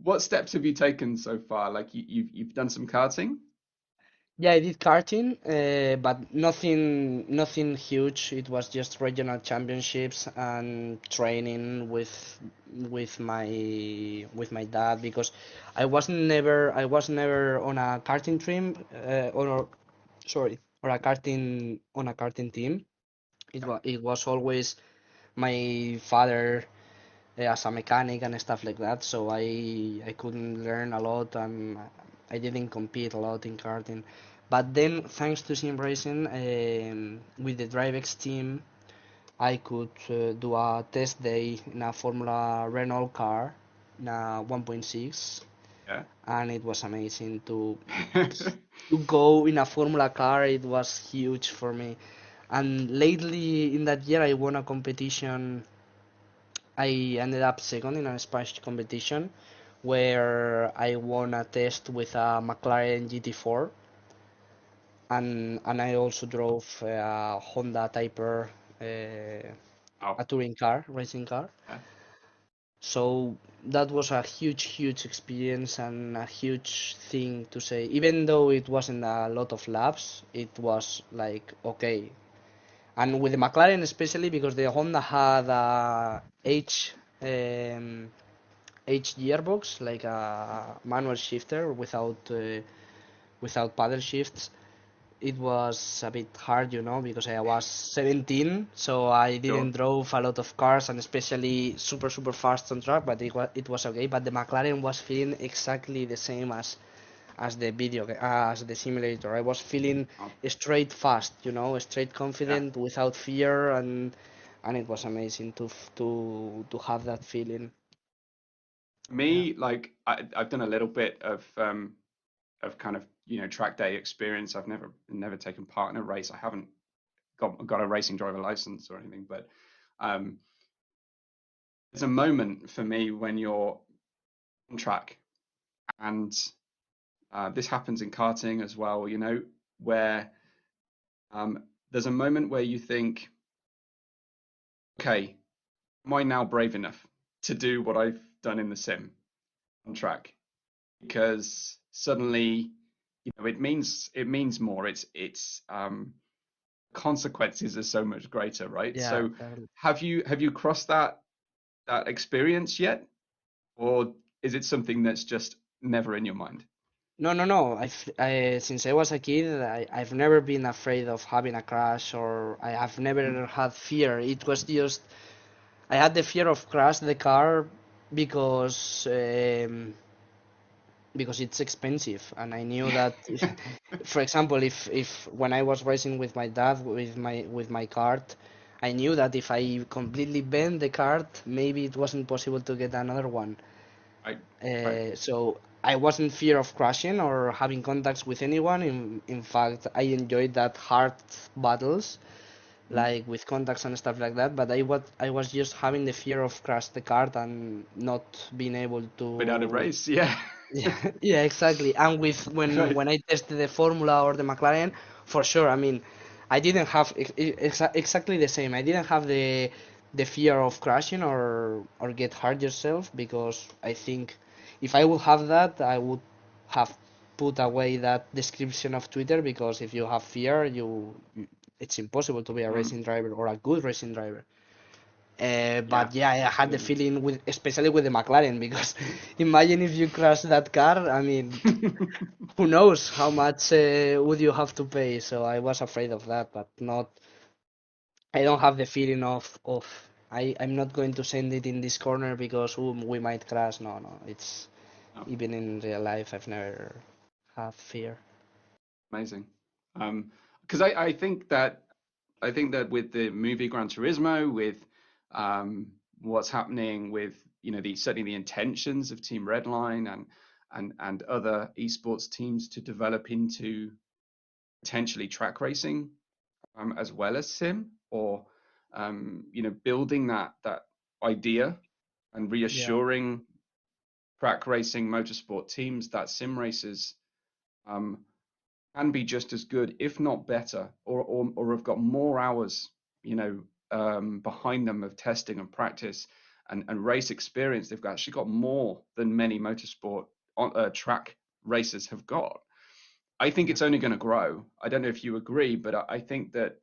[SPEAKER 1] what steps have you taken so far? Like you've done some karting.
[SPEAKER 3] Yeah, I did karting, but nothing huge. It was just regional championships and training with my dad because I was never on a karting team or sorry or a karting team. It was always my father as a mechanic and stuff like that. So I couldn't learn a lot and I didn't compete a lot in karting. But then, thanks to sim racing, with the DriveX team, I could do a test day in a Formula Renault car, in a 1.6,
[SPEAKER 1] Yeah.
[SPEAKER 3] and it was amazing to go in a Formula car. It was huge for me. And lately in that year, I won a competition. I ended up second in a Spanish competition where I won a test with a McLaren GT4 and I also drove a Honda Type R,
[SPEAKER 1] Oh,
[SPEAKER 3] a touring car, racing car.
[SPEAKER 1] yeah.
[SPEAKER 3] So that was a huge experience and a huge thing to say. Even though it wasn't a lot of laps, it was like okay. And with the McLaren especially because the Honda had a um, H gearbox, like a manual shifter without paddle shifts. It was a bit hard, because I was 17, so I
[SPEAKER 1] Sure.
[SPEAKER 3] didn't drove a lot of cars and especially super fast on track, but it was okay. But the McLaren was feeling exactly the same as as the simulator. I was feeling
[SPEAKER 1] Oh,
[SPEAKER 3] straight fast, straight
[SPEAKER 1] yeah.
[SPEAKER 3] confident without fear, and it was amazing to have that feeling. Yeah.
[SPEAKER 1] Me, like I've done a little bit of kind of track day experience. I've never taken part in a race. I haven't got a racing driver license or anything, but um, there's a moment for me when you're on track, and this happens in karting as well. Where there's a moment where you think, okay, am I now brave enough to do what I've done in the sim on track? Because suddenly, it means more. It's consequences are so much greater, right?
[SPEAKER 3] Yeah,
[SPEAKER 1] So
[SPEAKER 3] exactly.
[SPEAKER 1] have you crossed that experience yet, or is it something that's just never in your mind?
[SPEAKER 3] No, no, no. Since I was a kid, I've never been afraid of having a crash, or I have
[SPEAKER 1] Mm.
[SPEAKER 3] never had fear. It was just I had the fear of crash the car because because it's expensive, and I knew that, for example, if when I was racing with my dad with my cart, I knew that if I completely bent the cart, maybe it wasn't possible to get another one.
[SPEAKER 1] Right, right.
[SPEAKER 3] So I wasn't fear of crashing or having contacts with anyone. In fact, I enjoyed that hard battles,
[SPEAKER 1] Mm.
[SPEAKER 3] like with contacts and stuff like that. But I was just having the fear of crash the cart and not being able
[SPEAKER 1] Been out of
[SPEAKER 3] to.
[SPEAKER 1] race, yeah.
[SPEAKER 3] Yeah, yeah, exactly. And with when
[SPEAKER 1] Right.
[SPEAKER 3] when I tested the Formula or the McLaren, for sure. I mean, I didn't have exactly the same. I didn't have the fear of crashing or get hurt yourself because I think if I would have that, I would have put away that description of Twitter because if you have fear, it's impossible to be a
[SPEAKER 1] Mm.
[SPEAKER 3] racing driver or a good racing driver.
[SPEAKER 1] Yeah,
[SPEAKER 3] But yeah, I had the
[SPEAKER 1] absolutely.
[SPEAKER 3] feeling especially with the McLaren, because imagine if you crash that car. I mean, who knows how much would you have to pay? So I was afraid of that, but not. I don't have the feeling of I'm not going to send it in this corner because we might crash. No, no. It's
[SPEAKER 1] Oh,
[SPEAKER 3] even in real life, I've never had fear.
[SPEAKER 1] amazing. Because I think that with the movie Gran Turismo, with um, what's happening with certainly the intentions of Team Redline and other esports teams to develop into potentially track racing as well as sim, or building that idea and
[SPEAKER 3] Yeah,
[SPEAKER 1] reassuring track racing motorsport teams that sim racers um, can be just as good, if not better, or have got more hours, behind them of testing and practice and race experience. They've actually got more than many motorsport track racers have got. I think
[SPEAKER 3] Yeah.
[SPEAKER 1] it's only going to grow. I don't know if you agree, but I think that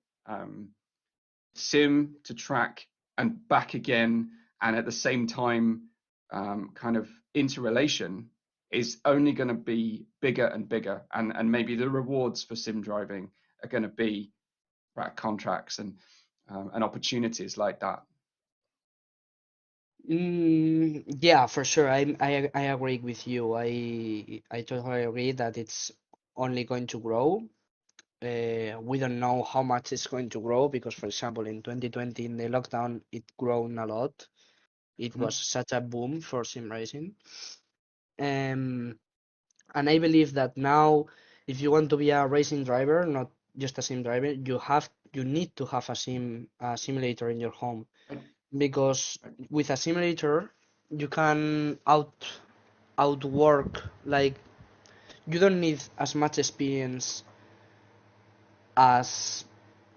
[SPEAKER 1] sim to track and back again, and at the same time, kind of interrelation is only going to be bigger and bigger, and maybe the rewards for sim driving are going to be track contracts and opportunities like that.
[SPEAKER 3] Yeah, for sure. I agree with you. I totally agree that it's only going to grow. We don't know how much it's going to grow because, for example, in 2020 in the lockdown, it grown a lot. It was
[SPEAKER 1] Mhm.
[SPEAKER 3] such a boom for sim racing. Um, and I believe that now, if you want to be a racing driver, not just a sim driver, you need to have a simulator in your home
[SPEAKER 1] Right,
[SPEAKER 3] because
[SPEAKER 1] right.
[SPEAKER 3] with a simulator you can outwork, like, you don't need as much experience as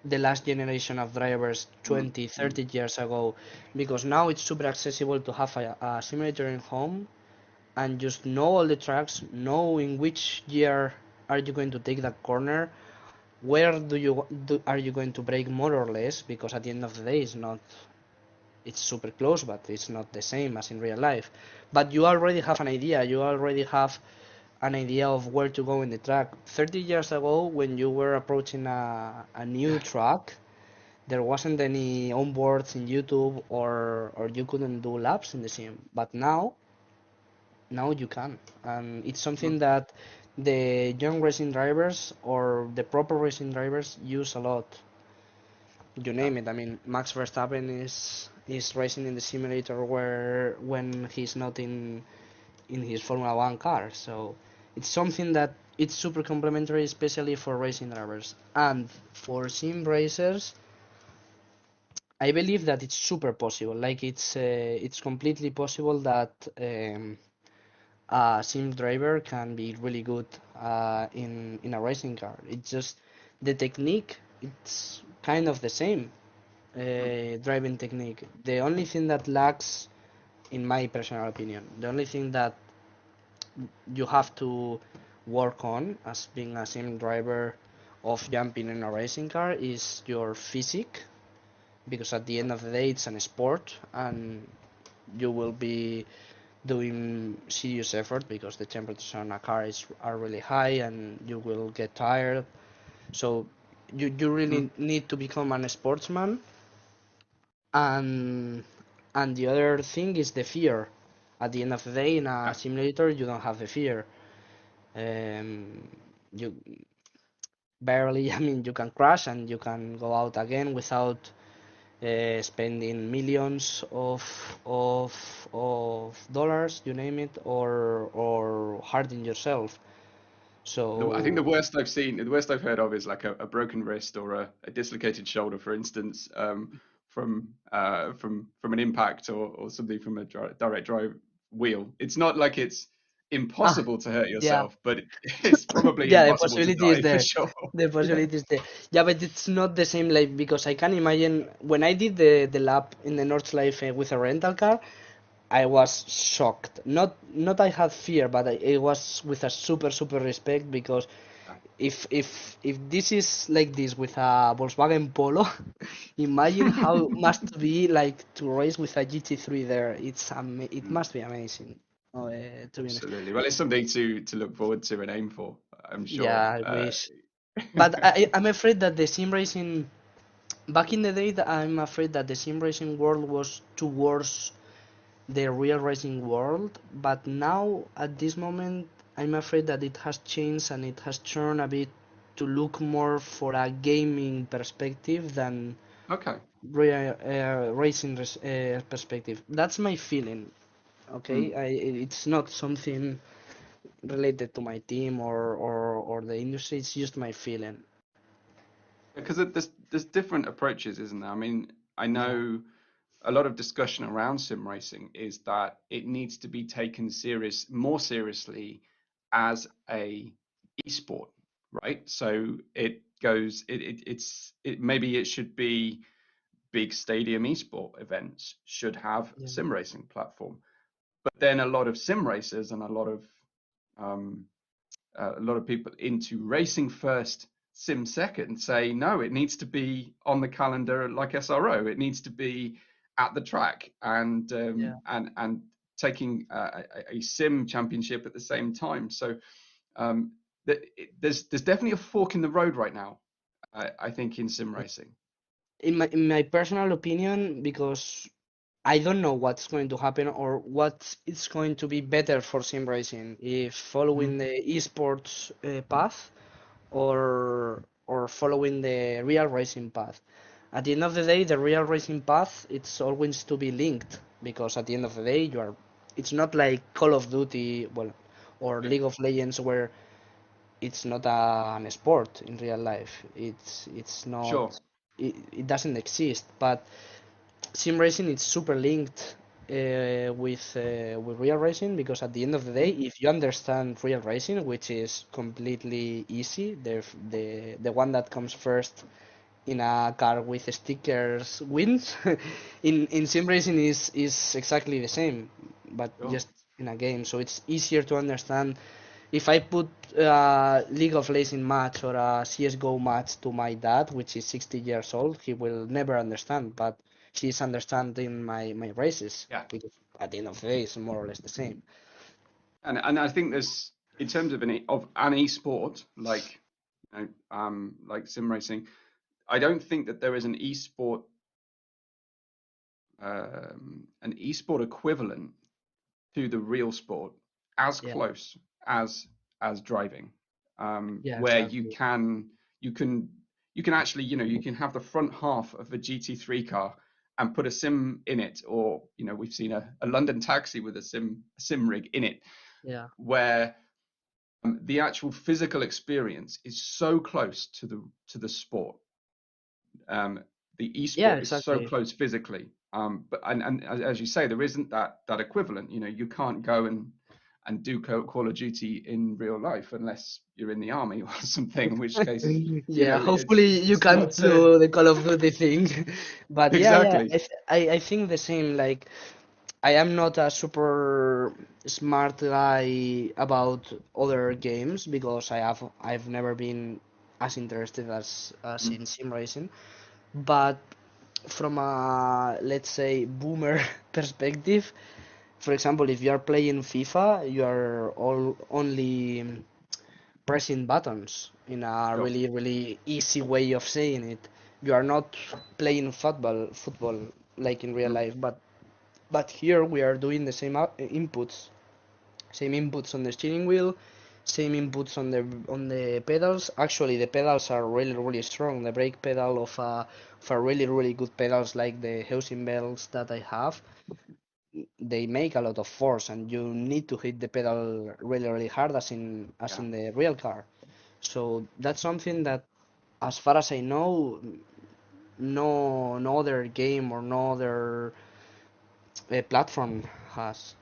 [SPEAKER 3] the last generation of drivers
[SPEAKER 1] Mm,
[SPEAKER 3] 20,
[SPEAKER 1] mm,
[SPEAKER 3] 30 years ago, because now it's super accessible to have a simulator in home and just know all the tracks, know in which gear are you going to take that corner, where are you going to brake more or less, because at the end of the day it's super close, but it's not the same as in real life. But you already have an idea. You already have an idea of where to go in the track. 30 years ago, when you were approaching a new track, there wasn't any onboards in YouTube, or you couldn't do laps in the sim. But now you can, and it's something
[SPEAKER 1] mm.
[SPEAKER 3] that the young racing drivers or the proper racing drivers use a lot. You
[SPEAKER 1] Yeah.
[SPEAKER 3] name it. I mean, Max Verstappen is racing in the simulator where when he's not in his Formula One car. So it's something that it's super complementary, especially for racing drivers and for sim racers. I believe that it's super possible. Like it's completely possible that a sim driver can be really good in a racing car. It's just the technique. It's kind of the same
[SPEAKER 1] Mm.
[SPEAKER 3] driving technique. The only thing that lacks, in my personal opinion, the only thing that you have to work on as being a sim driver of jumping in a racing car is your physique, because at the end of the day it's an sport and you will be doing serious effort because the temperatures on a car are really high and you will get tired. So you
[SPEAKER 1] Mhm.
[SPEAKER 3] really need to become an sportsman. And and the other thing is the fear. At the end of the day, in a
[SPEAKER 1] Yeah.
[SPEAKER 3] simulator, you don't have the fear. Um, you barely, I mean, you can crash and you can go out again without spending millions of dollars, you name it, or hurting yourself.
[SPEAKER 1] I think
[SPEAKER 3] So
[SPEAKER 1] the worst I've heard of is like a broken wrist or a dislocated shoulder, for instance, from an impact or something from a direct drive wheel. It's not like it's
[SPEAKER 3] ah,
[SPEAKER 1] impossible to hurt
[SPEAKER 3] yeah.
[SPEAKER 1] yourself, but it's probably
[SPEAKER 3] Yeah, the
[SPEAKER 1] impossible to
[SPEAKER 3] possibility is
[SPEAKER 1] die for
[SPEAKER 3] there.
[SPEAKER 1] sure.
[SPEAKER 3] The
[SPEAKER 1] Yeah.
[SPEAKER 3] possibility is there. Yeah, but it's not the same, like, because I can imagine when I did the lap in the North Life with a rental car, I was shocked. Not I had fear, but it was with a super respect, because
[SPEAKER 1] Yeah.
[SPEAKER 3] if this is like this with a Volkswagen Polo, imagine how it must be like to race with a GT3 there. It
[SPEAKER 1] Mm,
[SPEAKER 3] must be amazing. To be honest.
[SPEAKER 1] absolutely. Well, it's something to look forward to and aim for, I'm
[SPEAKER 3] Yeah,
[SPEAKER 1] sure.
[SPEAKER 3] I wish. But I'm afraid that the sim racing back in the day, I'm afraid that the sim racing world was towards the real racing world. But now, at this moment, I'm afraid that it has changed and it has turned a bit to look more for a gaming perspective than
[SPEAKER 1] Okay.
[SPEAKER 3] real racing perspective. That's my feeling.
[SPEAKER 1] Mm.
[SPEAKER 3] Okay, it's not something related to my team or the industry. It's just my feeling.
[SPEAKER 1] Because there's different approaches, isn't there? I mean, I
[SPEAKER 3] Yeah.
[SPEAKER 1] know a lot of discussion around sim racing is that it needs to be taken more seriously as a esport, right? So maybe it should be big stadium esport events should have a
[SPEAKER 3] Yeah.
[SPEAKER 1] sim racing platform, but then a lot of sim racers and a lot of um, a lot of people into racing first, sim second, say no, it needs to be on the calendar like SRO. It needs to be at the track,
[SPEAKER 3] Yeah.
[SPEAKER 1] and taking a sim championship at the same time. So um, there's definitely a fork in the road right now. I think in sim racing.
[SPEAKER 3] In my personal opinion, because I don't know what's going to happen or what is going to be better for sim racing, if following
[SPEAKER 1] Mhm.
[SPEAKER 3] the esports path or following the real racing path. At the end of the day, the real racing path it's always to be linked because at the end of the day, it's not like Call of Duty, well, or
[SPEAKER 1] Yeah,
[SPEAKER 3] League of Legends where it's not an sport in real life. It's not
[SPEAKER 1] sure.
[SPEAKER 3] it doesn't exist. But sim racing is super linked with real racing because at the end of the day,
[SPEAKER 1] Mhm.
[SPEAKER 3] if you understand real racing, which is completely easy, the one that comes first in a car with stickers wins. In sim racing is exactly the same, but
[SPEAKER 1] Sure.
[SPEAKER 3] just in a game. So it's easier to understand. If I put League of Legends match or a CS:GO match to my dad, which is 60 years old, he will never understand. But he's understanding my races
[SPEAKER 1] Yeah.
[SPEAKER 3] because at the end of the day, it's more or less the same.
[SPEAKER 1] And I think there's, in terms of an esport like sim racing, I don't think that there is an esport equivalent to the real sport as
[SPEAKER 3] Yeah,
[SPEAKER 1] close as driving,
[SPEAKER 3] yeah,
[SPEAKER 1] where
[SPEAKER 3] exactly.
[SPEAKER 1] you can you can actually, you can have the front half of a GT3 car and put a sim in it, or we've seen a London taxi with a sim rig in it,
[SPEAKER 3] Yeah,
[SPEAKER 1] where the actual physical experience is so close to the sport. Um, the
[SPEAKER 3] yeah,
[SPEAKER 1] esport is so
[SPEAKER 3] exactly.
[SPEAKER 1] close physically, but and as you say, there isn't that equivalent. You can't go and do Call of Duty in real life unless you're in the army or something. In which case,
[SPEAKER 3] Yeah,
[SPEAKER 1] it's
[SPEAKER 3] hopefully you
[SPEAKER 1] it's
[SPEAKER 3] can't
[SPEAKER 1] not
[SPEAKER 3] do the Call of Duty thing. But yeah, yeah,
[SPEAKER 1] exactly.
[SPEAKER 3] I think the same. Like, I am not a super smart guy about other games because I've never been as interested as
[SPEAKER 1] Mm,
[SPEAKER 3] in sim racing. But from a, let's say, boomer perspective, for example, if you are playing FIFA, you are all only pressing buttons in a
[SPEAKER 1] sure.
[SPEAKER 3] really really easy way of saying it. You are not playing football like in real
[SPEAKER 1] Mm,
[SPEAKER 3] life, but here we are doing the same inputs on the steering wheel, same inputs on the pedals. Actually, the pedals are really really strong. The brake pedal of a really really good pedals like the housing belts that I have, they make a lot of force, and you need to hit the pedal really really hard as
[SPEAKER 1] yeah,
[SPEAKER 3] in the real car. So that's something that, as far as I know, no other game or no other platform has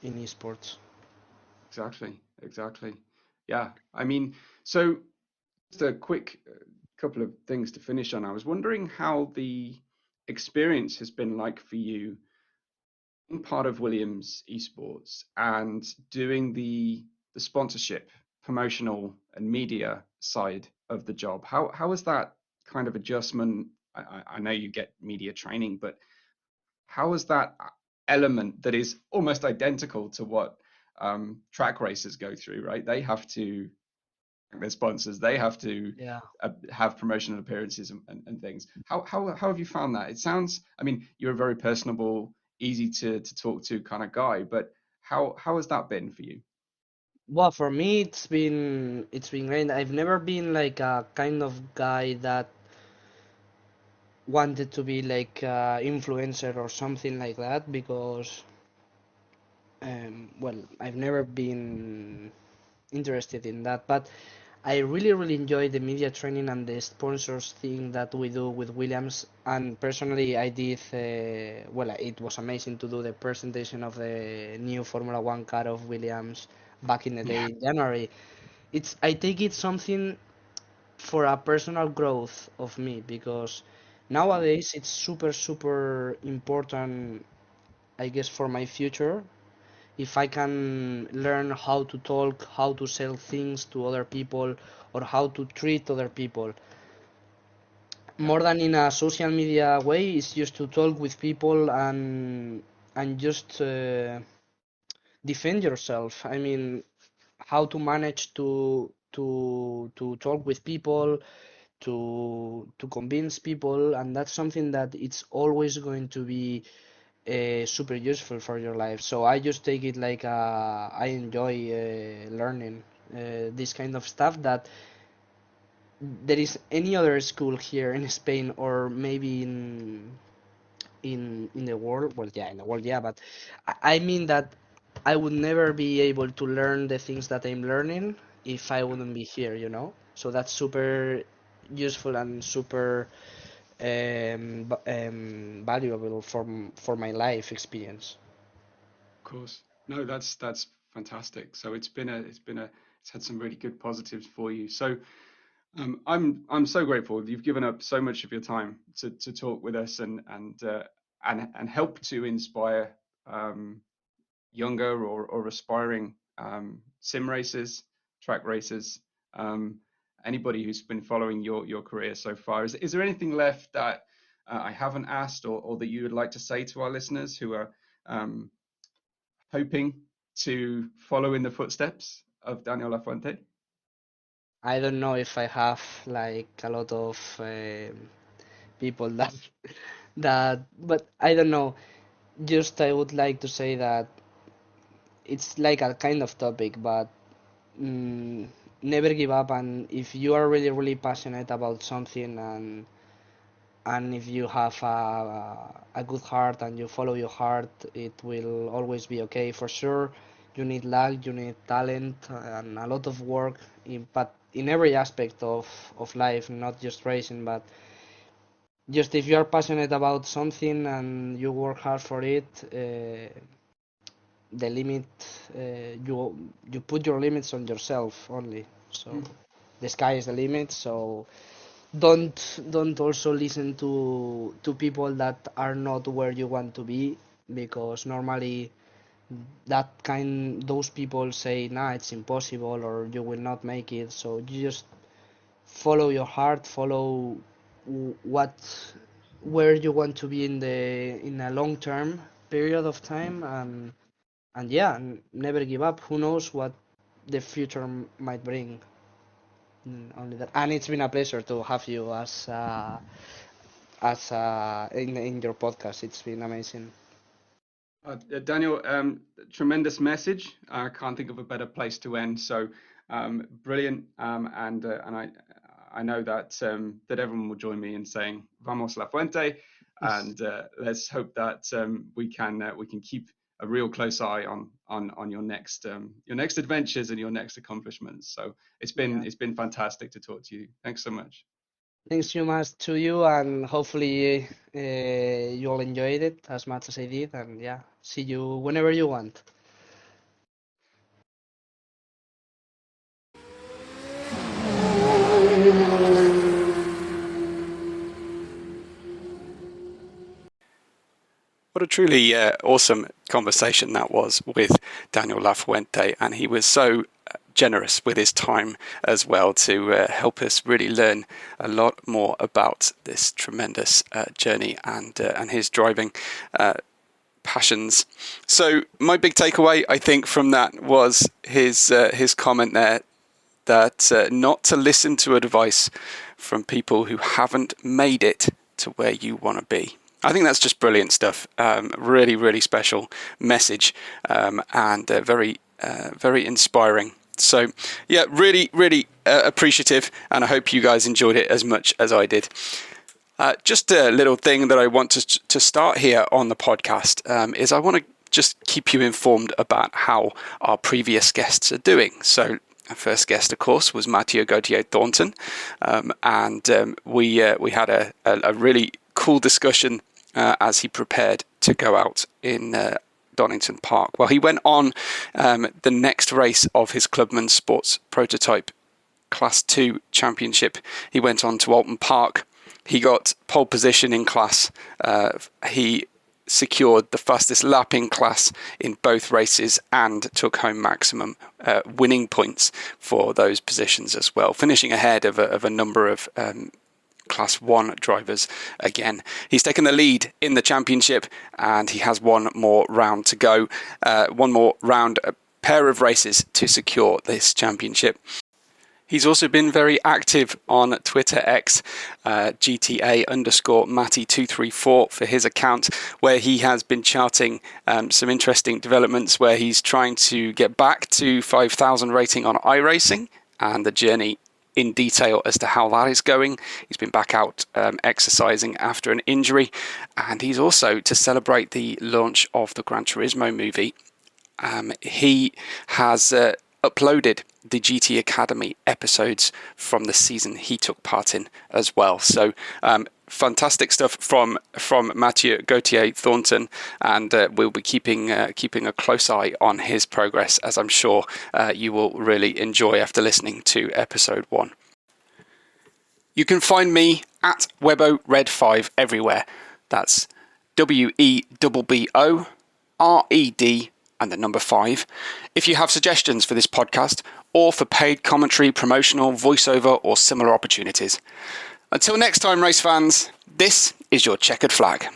[SPEAKER 3] in esports.
[SPEAKER 1] exactly. Yeah, I mean, so just a quick couple of things to finish on. I was wondering how the experience has been like for you being part of Williams Esports and doing the sponsorship, promotional, and media side of the job. How is that kind of adjustment? I know you get media training, but how is that element that is almost identical to what track racers go through, right? They have to their sponsors. They have to
[SPEAKER 3] Yeah.
[SPEAKER 1] have promotional appearances and things. How have you found that? It sounds, I mean, you're a very personable, easy to talk to kind of guy, but how has that been for you?
[SPEAKER 3] Well, for me, it's been great. I've never been like a kind of guy that wanted to be like influencer or something like that because well, I've never been interested in that. But I really, really enjoy the media training and the sponsors thing that we do with Williams. And personally, I did, well, it was amazing to do the presentation of the new Formula One car of Williams back in the day
[SPEAKER 1] Yeah,
[SPEAKER 3] in January. I take it something for a personal growth of me because nowadays it's super, super important, I guess, for my future if I can learn how to talk, how to sell things to other people, or how to treat other people,
[SPEAKER 1] Yeah,
[SPEAKER 3] more than in a social media way, it's just to talk with people and just defend yourself. I mean, how to manage to talk with people, to convince people, and that's something that it's always going to be super useful for your life. So I just take it like I enjoy learning this kind of stuff that there is any other school here in Spain or maybe in the world. Well, yeah, in the world, yeah, but I mean that I would never be able to learn the things that I'm learning if I wouldn't be here, you know? So that's super useful and super valuable for my life experience.
[SPEAKER 1] of course. No, that's fantastic. So it's had some really good positives for you. So I'm so grateful you've given up so much of your time to talk with us and help to inspire younger or aspiring sim racers, track racers, um, anybody who's been following your career so far. Is there anything left that I haven't asked or that you would like to say to our listeners who are um, hoping to follow in the footsteps of Daniel Lafuente?
[SPEAKER 3] I don't know if I have like a lot of people that but I don't know. Just I would like to say that it's like a kind of topic, but mm, never give up. And if you are really, really passionate about something, and if you have a good heart and you follow your heart, it will always be okay for sure. You need luck, you need talent, and a lot of work, but in every aspect of life, not just racing, but just if you are passionate about something and you work hard for it, the limit, you put your limits on yourself only. So
[SPEAKER 1] Mm.
[SPEAKER 3] the sky is the limit. So don't also listen to people that are not where you want to be, because normally those people say nah, it's impossible or you will not make it. So you just follow your heart, follow what where you want to be in a long term period of time, and yeah, never give up. Who knows what the future might bring. Only that, and it's been a pleasure to have you as in your podcast. It's been amazing.
[SPEAKER 1] Daniel, tremendous message. I can't think of a better place to end. So brilliant, and I know that that everyone will join me in saying "Vamos La Fuente," and let's hope that we can keep a real close eye on your next adventures and your next accomplishments. So
[SPEAKER 3] Yeah.
[SPEAKER 1] it's been fantastic to talk to you. Thanks so much.
[SPEAKER 3] Thanks so much to you, and hopefully you all enjoyed it as much as I did. And yeah, see you whenever you want.
[SPEAKER 2] What a truly awesome conversation that was with Daniel Lafuente, and he was so generous with his time as well to help us really learn a lot more about this tremendous journey and his driving passions. So my big takeaway, I think, from that was his comment there that not to listen to advice from people who haven't made it to where you want to be. I think that's just brilliant stuff. Really, really special message, and very inspiring. So, yeah, really, really appreciative, and I hope you guys enjoyed it as much as I did. Just a little thing that I want to start here on the podcast is I want to just keep you informed about how our previous guests are doing. So, our first guest, of course, was Mathieu Gauthier-Thornton, and we had a really cool discussion as he prepared to go out in Donington Park. Well, he went on the next race of his Clubman Sports Prototype Class 2 Championship. He went on to Alton Park. He got pole position in class. He secured the fastest lapping class in both races and took home maximum winning points for those positions as well, finishing ahead of a number of Class 1 drivers again. He's taken the lead in the championship, and he has one more round to go. One more round, a pair of races to secure this championship. He's also been very active on Twitter X, GTA_Matty234 for his account, where he has been charting some interesting developments where he's trying to get back to 5,000 rating on iRacing and the journey in detail as to how that is going. He's been back out exercising after an injury, and he's also, to celebrate the launch of the Gran Turismo movie, he has uploaded the GT Academy episodes from the season he took part in as well. So fantastic stuff from Mathieu Gauthier Thornton, and we'll be keeping a close eye on his progress, as I'm sure you will really enjoy after listening to episode 1. You can find me at WebboRed5 everywhere. That's WEBBORED and the number 5. If you have suggestions for this podcast or for paid commentary, promotional, voiceover or similar opportunities. Until next time, race fans, this is your checkered flag.